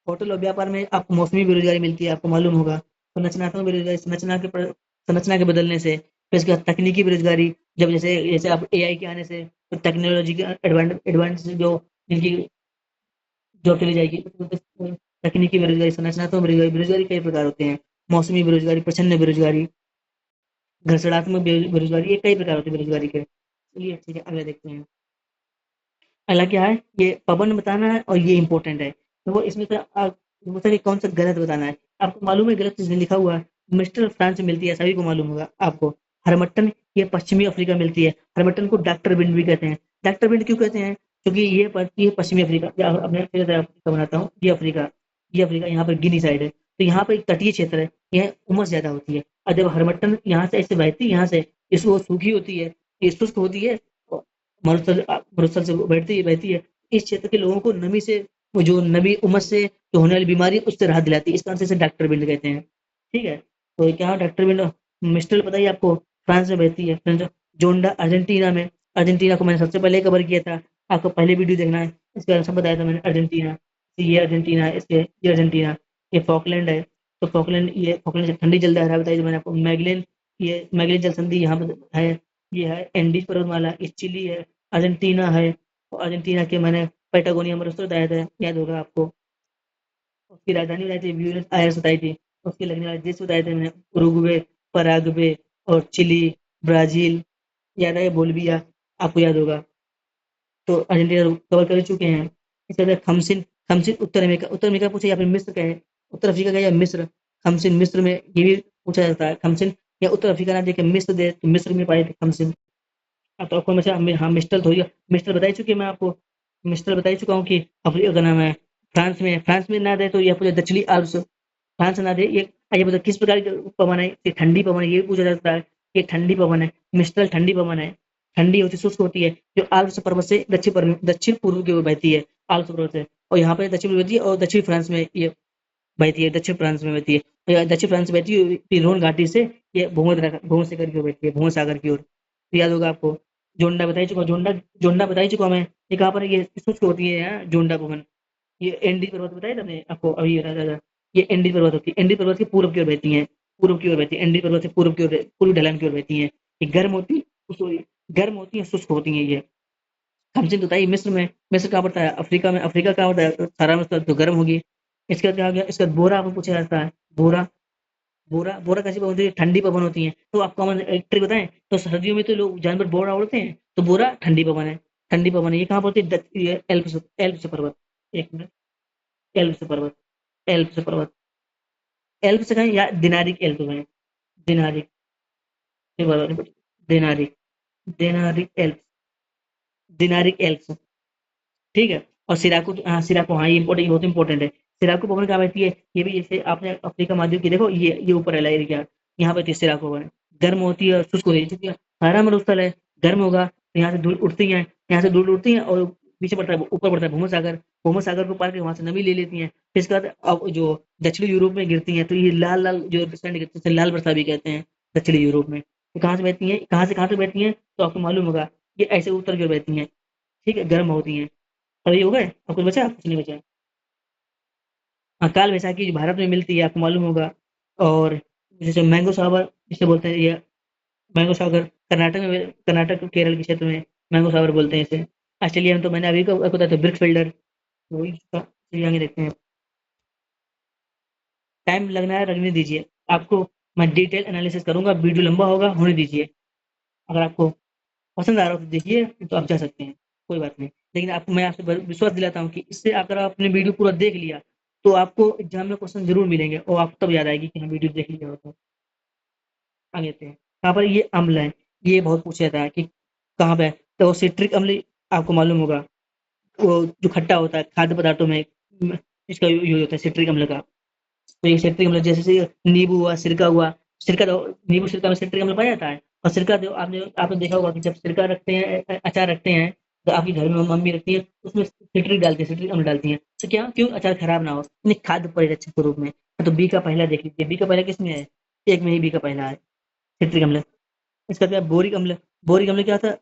होटल और व्यापार में आपको मौसमी बेरोजगारी मिलती है, आपको मालूम होगा। संरचनात्मक बेरोजगारी, संरचना के बदलने से। फिर इसके बाद तकनीकी बेरोजगारी, जब जैसे जैसे आप एआई के आने से, तो टेक्नोलॉजी के एडवांस जो जिनकी जॉब चली जाएगी, तो तकनीकी बेरोजगारी, संरचनात्मक बेरोजगारी। बेरोजगारी कई प्रकार होते हैं, मौसमी बेरोजगारी, प्रछन्न बेरोजगारी, घर्षणात्मक बेरोजगारी, ये कई प्रकार होते हैं बेरोजगारी के। चलिए ठीक है, अगला देखते हैं। अगला क्या है, ये पवन बताना है और ये इंपॉर्टेंट है। तो वो इसमें से मतलब कि कौन सा गलत बताना है। आपको मालूम है गलत चीज लिखा हुआ है। मिस्टर फ्रांस में मिलती है, सभी को मालूम होगा आपको। हरमट्टन ये पश्चिमी अफ्रीका में मिलती है। हरमट्टन को डॉक्टर बिंड भी कहते हैं। डॉक्टर बिंड क्यों कहते हैं, क्योंकि ये पश्चिमी अफ्रीका, अपने फिर अफ्रीका बनाता हूँ, ये अफ्रीका यहाँ पर गिनी साइड है। तो यहाँ पर एक तटीय क्षेत्र है, यह उमस ज्यादा होती है। और जब हरमट्टन यहाँ से ऐसे बहती है, यहाँ से इसको सूखी होती है, ये शुष्क होती है, मरुस्थल से बहती है। इस क्षेत्र के लोगों को नमी से, वो जो नमी उमस से जो होने वाली बीमारी, उससे राहत दिलाती है। इस कारण से इसे डॉक्टर बिंड कहते हैं। ठीक है, तो क्या डॉक्टर बिंड मिस्टर बताइए आपको, फ्रांस में बहती है। फिर जोंडा अर्जेंटीना में, अर्जेंटीना को मैंने सबसे पहले कवर किया था, आपको पहले वीडियो देखना है, इसके बारे में सब बताया था मैंने। अर्जेंटीना, ये अर्जेंटीना, इसके ये अर्जेंटीना, ये फॉकलैंड है। तो फॉकलैंड, ये फॉकलैंड से ठंडी जलदार है, बताइए मैंने आपको। मैगलेन, ये मैगलेन जल संधि यहाँ पर है। ये है एंडीज पर्वतमाला, ये चिली है, अर्जेंटीना है। और अर्जेंटीना के मैंने पैटागोनिया में उसको बताया था, याद होगा आपको। उसकी राजधानी बताई थी, ब्यूनस आयर्स बताई थी। उसके लगने वाले देश बताए थे मैंने, उरुग्वे, पराग्वे और चिली, ब्राजील, याद है बोलिविया, आपको याद होगा। तो अर्जेंटीना कवर कर चुके हैं। इसके बाद खमसिन, खमसिन उत्तर अमेरिका पूछे, या फिर मिस्र का है, उत्तर अफ्रीका का या मिस्र। खमसिन मिस्र में ये भी पूछा जाता है, खमसिन या उत्तर अफ्रीका ना देखे मिस्र दे, तो मिस्र में पाए थे खमसिन। हाँ, तो आपको मैं हाँ मिस्टर थोड़ी, मिस्टर बता ही चुके मैं आपको। मिस्टर बता ही चुका हूँ कि अफ्रीका का नाम है। फ्रांस में ना दे तो यह पूछा दक्षिणी अल्प्स। फ्रांस ना दे, ये बता किस प्रकार के पवन है, ये ठंडी पवन है, ये भी पूछा जाता है। ये ठंडी पवन है, मिस्टर ठंडी पवन है। ठंडी होती, शुष्क होती है, जो आल्प्स पर्वत से दक्षिण पूर्व की ओर बहती है। आल्प्स पर्वत से, और यहाँ पे दक्षिण बहती है, और दक्षिण फ्रांस में ये बहती है, दक्षिण फ्रांस में बहती है। और दक्षिण फ्रांस में बहती है, फिर रोन घाटी से ये भूमध्य सागर की ओर बहती है, भूमध्य सागर की ओर। तो याद होगा आपको। जोंडा बता ही चुका हूँ, जोंडा जोंडा बता ही चुका हूँ मैं। ये कहाँ पर है, ये शुष्क होती है यहाँ, जोंडा पवन। ये एंडी पर्वत बताया था मैंने आपको अभी, ये एंडी पर्वत होती है, एंडी पर्वत की पूर्व की ओर बहती है। पूर्व की ओर बहती है, एंडीज पर्वत से पूर्व ढलान की ओर बहती है। ये गर्म होती है, शुष्क होती है ये। हमसे बताइए मिस्र कहाँ पड़ता है? अफ्रीका में। अफ्रीका कहाँ पड़ता है? सारा में तो गर्म होगी। इसके बाद क्या हो गया? इसके बाद बोरा आपको पूछा जाता है। बोरा बोरा बोरा कैसी पवन होती है? ठंडी पवन होती है। तो आपको हम एक ट्रिक बताएं, तो सर्दियों में तो लोग जानवर बोरा ओढ़ते हैं, तो बोरा ठंडी पवन है। ठंडी पवन है, ये कहाँ पड़ती है? ये एल्प्स पर्वत। एक मिनट। एल्प्स पर्वत। एल्प्स पर्वत। एल्प्स कहें या दिनारिक एल्प कहें। दिनारिक। दिनारिक। दिनारिक एल्प्स। दिनारिक एल्प्स। ठीक है। और सिराको, हाँ ये इंपॉर्टेंट, बहुत इंपॉर्टेंट है। सिराको पवन कहाँ बैठती है? ये भी जैसे आपने अफ्रीका महाद्वीप की देखो, ये ऊपर है एरिया, यहाँ पे सिराको पवन। गर्म होती है और शुष्क होती है, क्योंकि सारा मरुस्थल है, गर्म होगा तो यहाँ से धूल उड़ती है, यहाँ से धूल उड़ती है और पीछे पड़ता है, ऊपर पड़ता है भूमध्य सागर। भूमध्य सागर को पार करके वहां से नमी ले लेती है। फिर इसके बाद अब जो दक्षिणी यूरोप में गिरती है, तो ये लाल लाल जो सैंड गिरती है, उसे लाल वर्षा भी कहते हैं दक्षिणी यूरोप में। तो कहाँ से बहती है, कहाँ तक बहती है? तो आपको मालूम होगा, ये ऐसे उत्तर की ओर बहती है। ठीक है, गर्म होती है। और ये हो गए? और कुछ बचा? कुछ नहीं बचा। हाँ, काल वैसाखी जो भारत में मिलती है, आपको मालूम होगा। और जैसे मैंगो सावर जिसे बोलते हैं, ये मैंगो सागर कर्नाटक में, कर्नाटक केरल के क्षेत्र में मैंगो सावर बोलते हैं इसे। ऑस्ट्रेलिया में तो मैंने अभी को आपको बताया था, ब्रिक फिल्डर। वही उसका, चलिए आगे देखते हैं। टाइम लगना है, लगने दीजिए। आपको मैं डिटेल एनालिसिस करूंगा, वीडियो लंबा होगा, होने दीजिए। अगर आपको पसंद आ रहा हो तो देखिए, तो आप जा सकते हैं, कोई बात नहीं। लेकिन आपको मैं आपसे विश्वास दिलाता हूँ कि इससे अगर आपने वीडियो पूरा देख लिया, तो आपको एग्जाम में क्वेश्चन जरूर मिलेंगे और आपको तब याद आएगी कि हाँ वीडियो देख लिया हो तो। आगे देखते हैं। यहाँ पर ये अम्ल है, ये बहुत पूछा जाता है कि कहाँ पे है। तो सिट्रिक अम्ल आपको मालूम होगा, वो जो खट्टा होता है खाद्य पदार्थों में, इसका यूज होता है सिट्रिक अम्ल का। तो ये सिट्रिक अम्ल जैसे नींबू हुआ, सिरका हुआ। सिरका तो नींबू सिरका में सिट्रिक अम्ल पाया जाता है। और सिरका जो आपने आपने देखा होगा कि जब सिरका रखते हैं, अचार रखते हैं, तो आपकी घर में मम्मी रखती है, उसमें सिट्रिक डालती है, सिट्रिक अम्ल डालती है। तो क्या, क्यों? अचार खराब ना हो, यानी खाद्य परिरक्षक के रूप में। तो बी का पहला देख लीजिए, बी का पहला किसमें है? एक में ही बी का पहला है, सिट्रिक अम्ल। इसका क्या? बोरिक अम्ल। बोरिक अम्ल क्या होता है?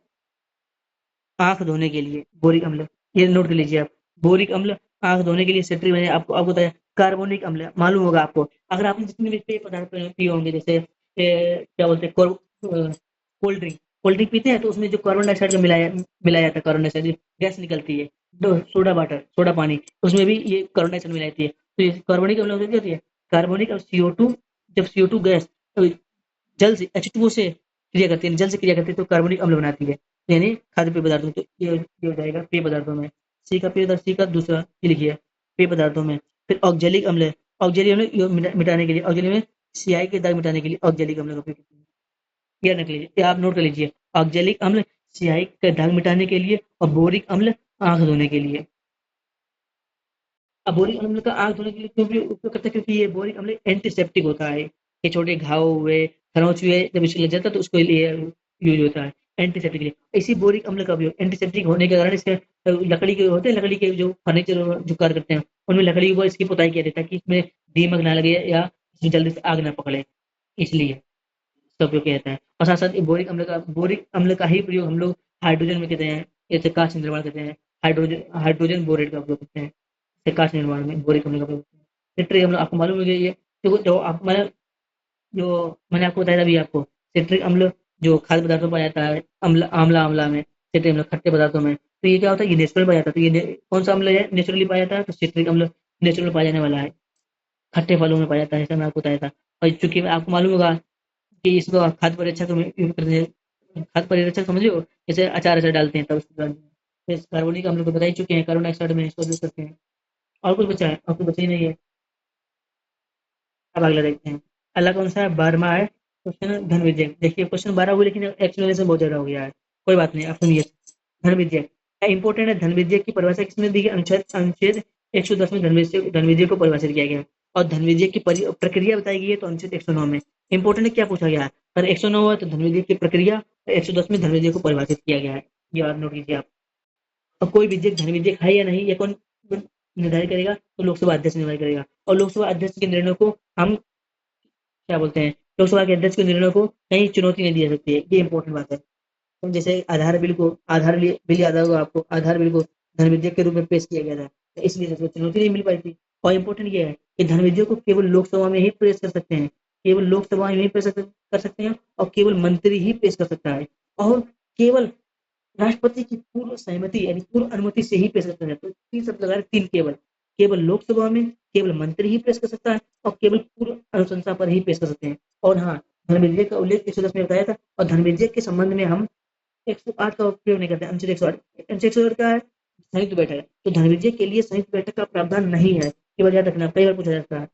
आंख धोने के लिए बोरिक अम्ल। ये नोट कर लीजिए आप। बोरिक अम्ल आंख धोने के लिए सिट्रिक, मैंने आपको आपको बताया। कार्बोनिक अम्ल मालूम होगा आपको। अगर आपने जितने भी पेय पदार्थ पिए होंगे, जैसे क्या बोलते हैं, कोल्ड ड्रिंक। कोल्ड ड्रिंक पीते हैं तो उसमें जो कार्बन डाइऑक्साइड का मिलाया मिलाया जाता है, कार्बन डाइऑक्साइड गैस निकलती है। सोडा वाटर, सोडा पानी, उसमें भी ये कार्बन डाइऑक्साइड मिलाई जाती है। तो ये कार्बनिक अम्ल क्या होती है? कार्बनिक और CO2, जब CO2 गैस जल से H2O से क्रिया करती है, जल से क्रिया करती है, तो कार्बनिक अम्ल बनाती है। यानी खाद्य पेय पदार्थों में। तो ये हो जाएगा पेय पदार्थों में। सी का पेय पदार्थ, सी का दूसरा ये लिखिए, पेय पदार्थों में। फिर ऑक्जेलिक अम्ल है। ऑक्जेलिक अम्ल ये मिटाने के लिए, ऑक्जेलिक में सियाही के दाग मिटाने के लिए ऑक्जेलिक अम्ल का उपयोग करते हैं। याद रख लीजिए, ये आप नोट कर लीजिए। ऑक्जेलिक अम्ल सियाही का दाग मिटाने के लिए, और बोरिक अम्ल आंख धोने के लिए। अब बोरिक अम्ल का आग धोने के लिए क्यों भी उपयोग करते हैं? क्योंकि ये बोरिक अम्ल एंटीसेप्टिक होता है। ये छोटे घाव हुए, खरोंच हुए, जब इसको लग जाता है तो उसके लिए यूज होता है, एंटीसेप्टिक के लिए। इसी बोरिक अम्ल का उपयोग एंटीसेप्टिक होने के कारण इसके लकड़ी के होते हैं, लकड़ी के जो फर्नीचर जो कार्य करते हैं, उनमें लकड़ी को इसकी पुताई किया जाता है कि इसमें दीमक ना लगे या इसमें जल्दी से आग ना पकड़े, इसलिए इसका उपयोग किया जाता है। और साथ साथ बोरिक अम्ल का ही प्रयोग हम लोग हाइड्रोजन में करते हैं, जैसे कांच निर्माण करते हैं। हाइड्रोजन हाइड्रोजन बोरेट का उपयोग करते हैं प्रकाश निर्माण में, बोरिक अम्ल का प्रयोग करते हैं। सिट्रिक अम्ल आपको मालूम है, ये देखो जो मैंने आपको बताया था अभी आपको, सिट्रिक अम्ल जो खाद्य पदार्थों में पाया जाता है, आंवला आंवला में, सिट्रिक अम्ल खट्टे पदार्थों में। तो ये क्या होता है? ये नेचुरल पाया जाता है। तो कौन सा अम्ल है नेचुरली पाया जाता है? तो सिट्रिक अम्ल नेचुरल पाया जाने वाला है, खट्टे फलों में पाया जाता है, ऐसा मैं आपको बताया था। और चूंकि आपको मालूम होगा कि इसको खाद्य परिरक्षक में यूज करते हैं। खाद्य परिरक्षक समझ लो, जैसे अचार अचार डालते हैं तब उसको डालते हैं। फिर कार्बनिक अम्ल को बता ही चुके हैं, कार्बन डाइऑक्साइड में इसको यूज करते हैं। और कुछ बचा है? और कुछ बचा ही नहीं है। अब अगला देखते हैं। अगला कौन सा है? 12वां है क्वेश्चन, धन विजय। देखिए क्वेश्चन 12 हुए, लेकिन एक्सप्लेनेशन बहुत ज्यादा हो गया है। कोई बात नहीं, आप सुनिए। धन विजय इंपॉर्टेंट है। धन विजय की परिभाषा किसने दी है? अनुच्छेद अनुच्छेद 110 में धन विजय को परिभाषित किया गया है। और धन विजय की प्रक्रिया बताई गई है, तो अनुच्छेद 109 में। इंपॉर्टेंट है, क्या पूछा गया है? अगर 109 है तो धन विजय की प्रक्रिया, 110 में धन विजय को परिभाषित किया गया है। ये बात नोट कीजिए आप। और कोई विधेयक धन विधेयक है या नहीं, ये कौन निर्धारित करेगा? तो लोकसभा अध्यक्ष निर्धारित करेगा। और लोकसभा अध्यक्ष के निर्णय को हम क्या बोलते हैं? लोकसभा के अध्यक्ष के निर्णय को कहीं चुनौती नहीं दी जा सकती है, ये इंपॉर्टेंट बात है। तो जैसे बिल याद होगा आपको, आधार बिल को धन विधेयक के रूप में पेश किया गया था, तो इसलिए उसको चुनौती नहीं मिल पाई थी। और इम्पोर्टेंट ये है कि धन विधेयक को केवल लोकसभा में ही पेश कर सकते हैं, केवल लोकसभा में ही पेश कर सकते हैं और केवल मंत्री ही पेश कर सकता है और केवल राष्ट्रपति की पूर्व सहमति यानी पूर्व अनुमति से ही पेश कर सकते हैं। तो तीन शब्द लगा रहे, तीन केवल। केवल लोकसभा में केवल मंत्री ही पेश कर सकता है और केवल पूर्व अनुशंसा पर ही पेश कर सकते हैं। और हाँ, धर्मविधेयक का उल्लेख 110 में बताया था और धर्मविधेयक के संबंध में हम 108 का उपयोग नहीं करते। अनुच्छेद 108, अनुच्छेद 108 क्या है? संयुक्त बैठक है। तो धर्मविधेयक के लिए संयुक्त बैठक का प्रावधान नहीं है, ये बात याद रखना, कई बार पूछा जाता है।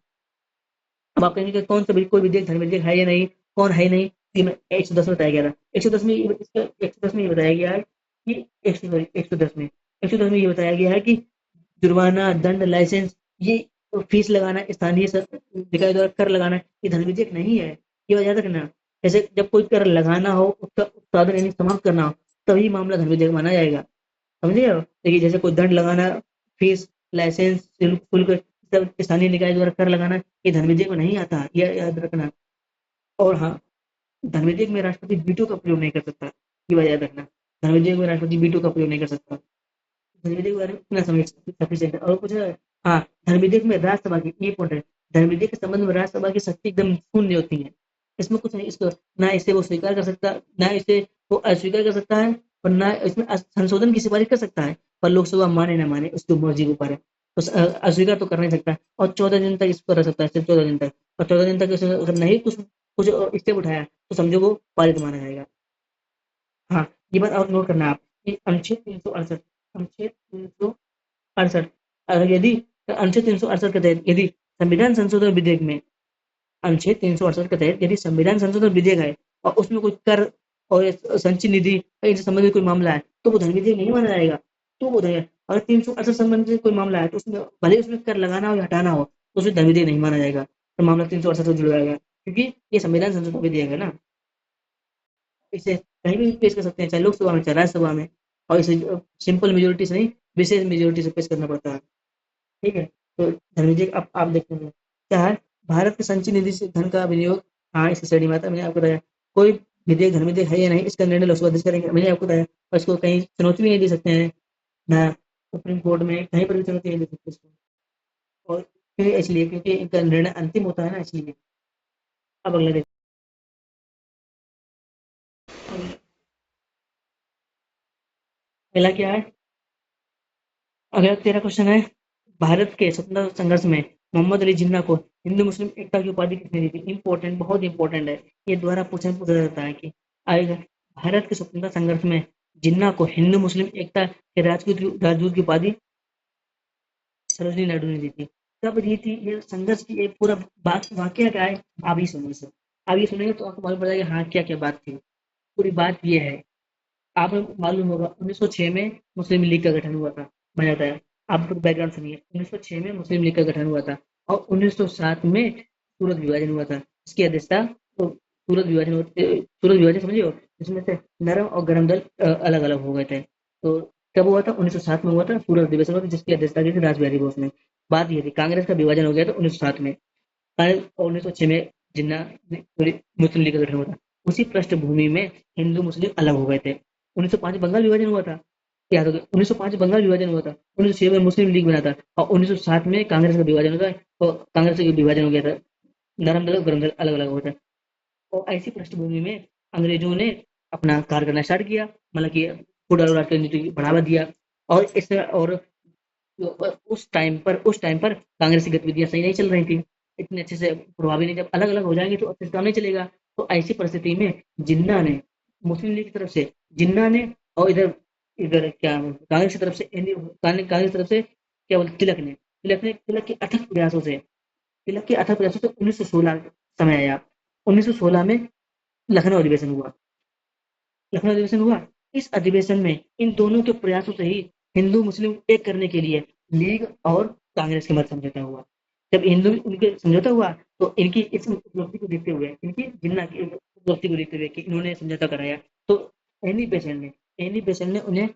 अब आप कहेंगे कि कौन सा कोई विधेयक धर्म विधेयक है या नहीं, कौन है नहीं? 110 में बताया गया था। 110 में 110 में ये बताया गया है कि 110 में 110 में ये बताया गया है कि जुर्माना, दंड, लाइसेंस, ये फीस लगाना, स्थानीय निकाय द्वारा कर लगाना, ये धन विधेयक नहीं है, ये बात याद रखना। जैसे जब कोई कर लगाना हो, उसका उत्पादन यानी समाप्त करना हो, तभी मामला धन विधेयक माना जाएगा। समझे हो? देखिए जैसे कोई दंड लगाना, फीस, लाइसेंस, शुल्क, सब स्थानीय निकाय द्वारा कर लगाना, ये धन विधेयक में नहीं आता, यह याद रखना। और हाँ, धन विधेयक में राष्ट्रपति वीटो का प्रयोग नहीं कर सकता, ये बात याद रखना। धन विधेयक में राष्ट्रपति वीटो का प्रयोग नहीं कर सकता। धन विधेयक के बारे में इतना समझ सफिशिएंट है। और कुछ है? हाँ, धन विधेयक में राज्यसभा की, ये पॉइंट है, धन विधेयक के संबंध में राज्यसभा की शक्ति एकदम शून्य होती है। इसमें कुछ नहीं, इसको ना इसे वो स्वीकार कर सकता, ना इसे वो अस्वीकार कर सकता है, और ना इसमें संशोधन की सिफारिश कर सकता है। पर लोकसभा माने ना माने उसकी मर्जी के ऊपर है। तो अस्वीकार तो कर नहीं सकता और 14 दिन तक इस पर रह सकता है, सिर्फ 14 दिन तक। और 14 दिन तक अगर नहीं कुछ कुछ स्टेप उठाया तो समझो वो पारित माना जाएगा। हाँ, ये बात और नोट करना आप कि अनुच्छेद 368, अनुच्छेद 368, अगर यदि अनुच्छेद 368 के तहत यदि संविधान संशोधन विधेयक में अनुच्छेद 368 के तहत यदि संविधान संशोधन विधेयक है और उसमें कोई कर और संचित निधि इनसे संबंधित कोई मामला है, तो वो धन विधेयक नहीं माना जाएगा। तो वो धन, अगर 368 संबंधित कोई मामला है तो उसमें भले ही उसमें कर लगाना हो या हटाना हो, तो उसमें धन विधेयक नहीं माना जाएगा, तो मामला 368 से जुड़ जाएगा, क्योंकि ये संविधान संशोधन विधेयक है ना। इसे कहीं भी पेश कर सकते हैं, चाहे लोकसभा में चाहे राज्यसभा में, और इसे सिंपल मेजोरिटी से नहीं, विशेष मेजोरिटी से पेश करना पड़ता है। ठीक है? तो धन विधेयक आप देखते हैं क्या है? भारत के संचयी निधि से धन का विनियोग, हाँ, इस श्रेणी में आता है। मैंने आपको बताया कोई विधेयक धन विधेयक है या नहीं, इसका निर्णय लोकसभा अध्यक्ष करेंगे, मैंने आपको बताया। और इसको कहीं चुनौती भी नहीं दे सकते हैं ना, सुप्रीम कोर्ट में कहीं पर भी चुनौती नहीं दे सकते इसको। और क्यों? इसलिए क्योंकि इनका निर्णय अंतिम होता है ना, इसलिए। अब अगला देखो। अगला क्या है? अगला 13 क्वेश्चन है, भारत के स्वतंत्रता संघर्ष में मोहम्मद अली जिन्ना को हिंदू मुस्लिम एकता की उपाधि किसने दी थी? इंपॉर्टेंट, बहुत इंपॉर्टेंट है। ये द्वारा पूछा जाता है कि आएगा, भारत के स्वतंत्रता संघर्ष में जिन्ना को हिंदू मुस्लिम एकता के राजदूत की उपाधि सरोजनी नायडू ने दी थी। कब दी थी? ये संघर्ष की एक पूरा बात, वाकया क्या है, आप ही सुनिए सर। आप ये सुनेंगे तो आपको मालूम पड़ जाएगा हाँ क्या क्या बात थी। पूरी बात ये है, आपको मालूम होगा 1906 में मुस्लिम लीग का गठन हुआ था, माना जाता है। आप बैकग्राउंड सुनिए, 1906 में मुस्लिम लीग का गठन हुआ था और 1907 में सूरत विभाजन हुआ था। इसकी अध्यक्षता तो सूरत विभाजन समझिए, इसमें से नरम और गरम दल अलग अलग हो गए थे। तो कब हुआ था? 1907 में हुआ था, सूरत अधिवेशन हुआ था, जिसकी अध्यक्षता की थी रासबिहारी बोस ने। बात ये थी, कांग्रेस का विभाजन हो गया था 1907 में, और 1906 में जिन्ना मुस्लिम लीग का गठन हुआ था। उसी पृष्ठभूमि में हिंदू मुस्लिम अलग हो गए थे। 1905 बंगाल विभाजन हुआ था, याद होगा, 1905 बंगाल विभाजन हुआ था, 1906 में मुस्लिम लीग बना था और 1907 में कांग्रेस का विभाजन होता है और कांग्रेस का विभाजन हो गया था। नरम दल और गरम दल अलग अलग होता है। और ऐसी पृष्ठभूमि में अंग्रेजों ने अपना कार्य करना स्टार्ट किया, मतलब कि फुटबॉल राजनीति को बढ़ावा दिया। और इस और उस टाइम पर कांग्रेस की गतिविधियां सही नहीं चल रही थी, इतने अच्छे से प्रभावी नहीं। जब अलग अलग हो जाएंगे तो अच्छे से काम नहीं चलेगा। तो ऐसी परिस्थिति में जिन्ना ने, मुस्लिम लीग की तरफ से जिन्ना ने, और इधर इधर क्या कांग्रेस की तरफ से कांग्रेस की तरफ से क्या बोलते, तिलक के अथक प्रयासों से, 1916 समय आया। 1916 में लखनऊ अधिवेशन हुआ, लखनऊ अधिवेशन हुआ। इस अधिवेशन में इन दोनों के प्रयासों से ही हिंदू मुस्लिम एक करने के लिए लीग और कांग्रेस के मध्य समझौता हुआ। जब हिंदू उनके समझौता हुआ तो इनकी इस उपलब्धि को देखते हुए, इनकी जिन्ना की उपलब्धि को देखते हुए कि इन्होंने समझौता कराया, तो एनी बेसेंट ने उन्हें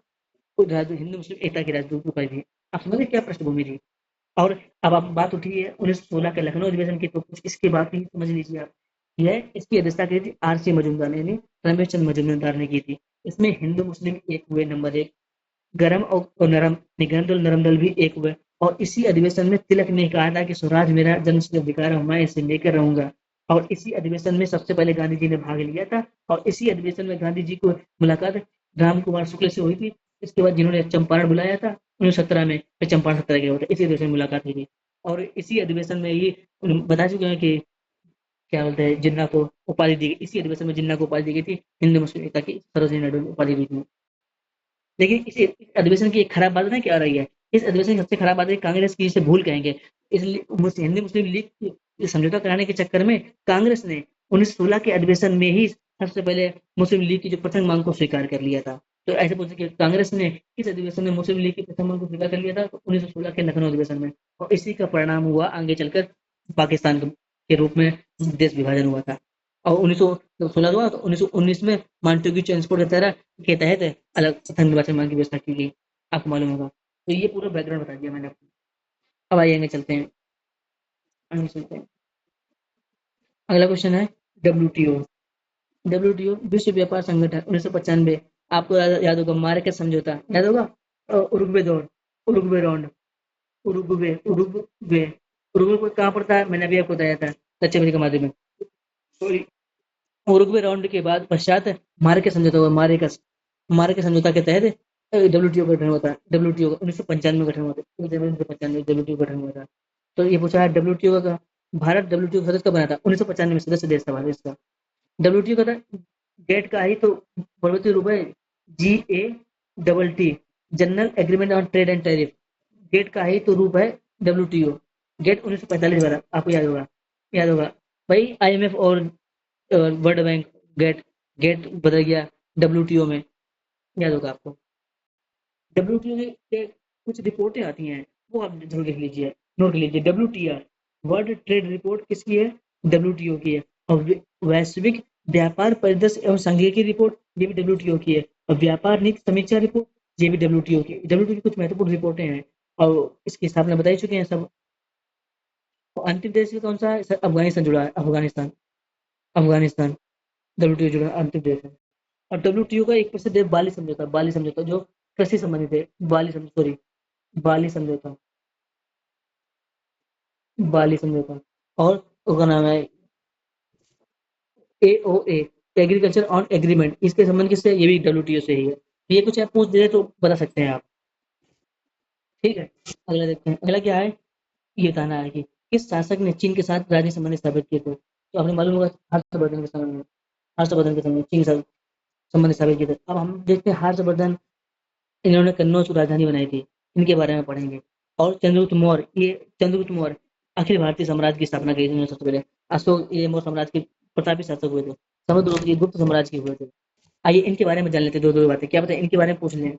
हिंदू मुस्लिम एकता की राजदूत उपाधि दी। आप समझे क्या पृष्ठभूमि थी? और अब आप बात उठी है 1916 के लखनऊ अधिवेशन की, तो कुछ इसके बाद ही समझ लीजिए आप। यह इसकी अध्यक्षता की थी आर सी मजूमदार ने, यानी रमेश चंद्र मजूमदार ने की थी। इसमें हिंदू मुस्लिम एक हुए, नंबर एक। गरम और नरम, गरम दल नरम दल भी एक हुए। और इसी अधिवेशन में तिलक ने कहा था कि स्वराज मेरा जन्मसिद्ध अधिकार है, मैं इसे लेकर रहूंगा। और इसी अधिवेशन में सबसे पहले गांधी जी ने भाग लिया था और इसी अधिवेशन में गांधी जी को मुलाकात राम कुमार शुक्ल से हुई थी। इसके बाद जिन्होंने चंपारण बुलाया था 1917 में, फिर चंपारण सत्याग्रह हुआ था, इसी अधिवेशन में मुलाकात हुई थी। और इसी अधिवेशन में ही बता चुके हैं कि क्या बोलते हैं, जिन्ना को उपाधि दी गई, इसी अधिवेशन में जिन्ना को उपाधि दी गई थी हिंदू मुस्लिम एकता की, सरोजिनी नायडू ने उपाधि दी थी। लेकिन इस अधिवेशन की एक खराब बात ना क्या आ रही है, इस अधिवेशन की सबसे खराब बात है कांग्रेस की, इसे भूल कहेंगे। इसलिए हिंदी मुस्लिम लीग समझौता कराने के चक्कर में कांग्रेस ने 1916 के अधिवेशन में ही सबसे पहले मुस्लिम लीग की जो प्रथम मांग को स्वीकार कर लिया था। तो ऐसे पूछे कि कांग्रेस ने किस अधिवेशन में मुस्लिम लीग की प्रथम मांग को स्वीकार कर लिया था, तो 1916 के लखनऊ अधिवेशन में। और इसी का परिणाम हुआ आगे चलकर पाकिस्तान के रूप में देश विभाजन हुआ था। और 1916 हुआ तो 1919 में मांटेग्यू ट्रांसपोर्ट के तहत अलग संघ निर्वाचन मांग की व्यवस्था की गई, आपको मालूम होगा। तो ये पूरा बैकग्राउंड बता दिया मैंने आपको। अब आइए आगे चलते हैं, आगे चलते हैं। अगला क्वेश्चन है डब्ल्यूटीओ। डब्ल्यूटीओ विश्व व्यापार संगठन 1995, आपको याद होगा मार्केट समझौता, याद होगा। उरुग्वे दौड़, Uruguay round, Uruguay Uruguay Uruguay को कहाँ पड़ता है, मैंने अभी आपको बताया था, दक्षिण अमेरिका महाद्वीप में। सॉरी, उरुग्वे राउंड के बाद पश्चात मार्केट समझौता हुआ, मार्केट मार्केट समझौता के तहत डब्ल्यूटीओ का गठन हुआ था। डब्ल्यूटीओ 1995 गठन हुआ था, 1995 डब्ल्यूटीओ गठन हुआ था। तो ये पूछा है डब्ल्यूटीओ का भारत डब्ल्यूटीओ का सदस्य कब बना था, 1995 में सदस्य देश था भारत इसका। डब्ल्यूटीओ का था गेट का ही तो प्रवृत्ति रूप है, G A double T, general agreement on trade and tariff. GATT का ही तो रूप है डब्ल्यूटीओ। गेट 1945 वाला आपको याद होगा, याद होगा भाई। आईएमएफ और वर्ल्ड बैंक, गेट गेट बदल गया डब्ल्यूटीओ में, याद होगा आपको। डब्ल्यूटीओ के कुछ रिपोर्टें आती हैं, वो आप जरूर देख लीजिए, नोट लीजिए। डब्ल्यूटीआर वर्ल्ड ट्रेड रिपोर्ट किसकी है, डब्ल्यूटीओ की है। और वैश्विक व्यापार परिदृश्य एवं संघीय की रिपोर्ट, ये भी डब्ल्यूटीओ की है। और व्यापार नीति समीक्षा रिपोर्ट, ये भी डब्ल्यूटीओ की। डब्ल्यूटीओ की कुछ महत्वपूर्ण रिपोर्टें हैं और इसकी स्थापना बता ही चुके हैं सब। और अंतिम देश कौन सा है, अफगानिस्तान जुड़ा है, अफगानिस्तान, अफगानिस्तान डब्ल्यूटीओ जुड़ा अंतिम देश है। और डब्ल्यूटीओ का एक प्रसिद्ध है बाली समझौता, बाली समझौता जो कृषि संबंधित है, बाली सॉरी, बाली समझौता, बाली समझौता। और उसका नाम है एओए, एग्रीकल्चर ऑन एग्रीमेंट, इसके संबंध किससे, ये भी डब्ल्यूटीओ से ही है। तो ये कुछ आप पूछ दे तो बता सकते हैं आप, ठीक है। अगला देखते हैं, अगला क्या है, ये बताना है कि किस शासक ने चीन के साथ राजनीतिक संबंध स्थापित किए थे। तो आपने मालूम होगा हर्षवर्धन के समय में, हर्षवर्धन के समय में चीन के साथ संबंध स्थापित किए थे। अब हम देखते हैं हर्षवर्धन, इन्होंने कन्नौज को राजधानी बनाई थी, इनके बारे में पढ़ेंगे। और चंद्रगुप्त मौर्य, ये चंद्रगुप्त मौर्य अखिल भारतीय साम्राज्य की स्थापना की थी सबसे पहले। अशोक ये मौर्य साम्राज्य के प्रतापी शासक हुए थे, समुद्रगुप्त ये गुप्त साम्राज्य के हुए थे। आइए इनके बारे में जान लेते हैं, दो दो बातें क्या पता है इनके बारे में पूछ लें।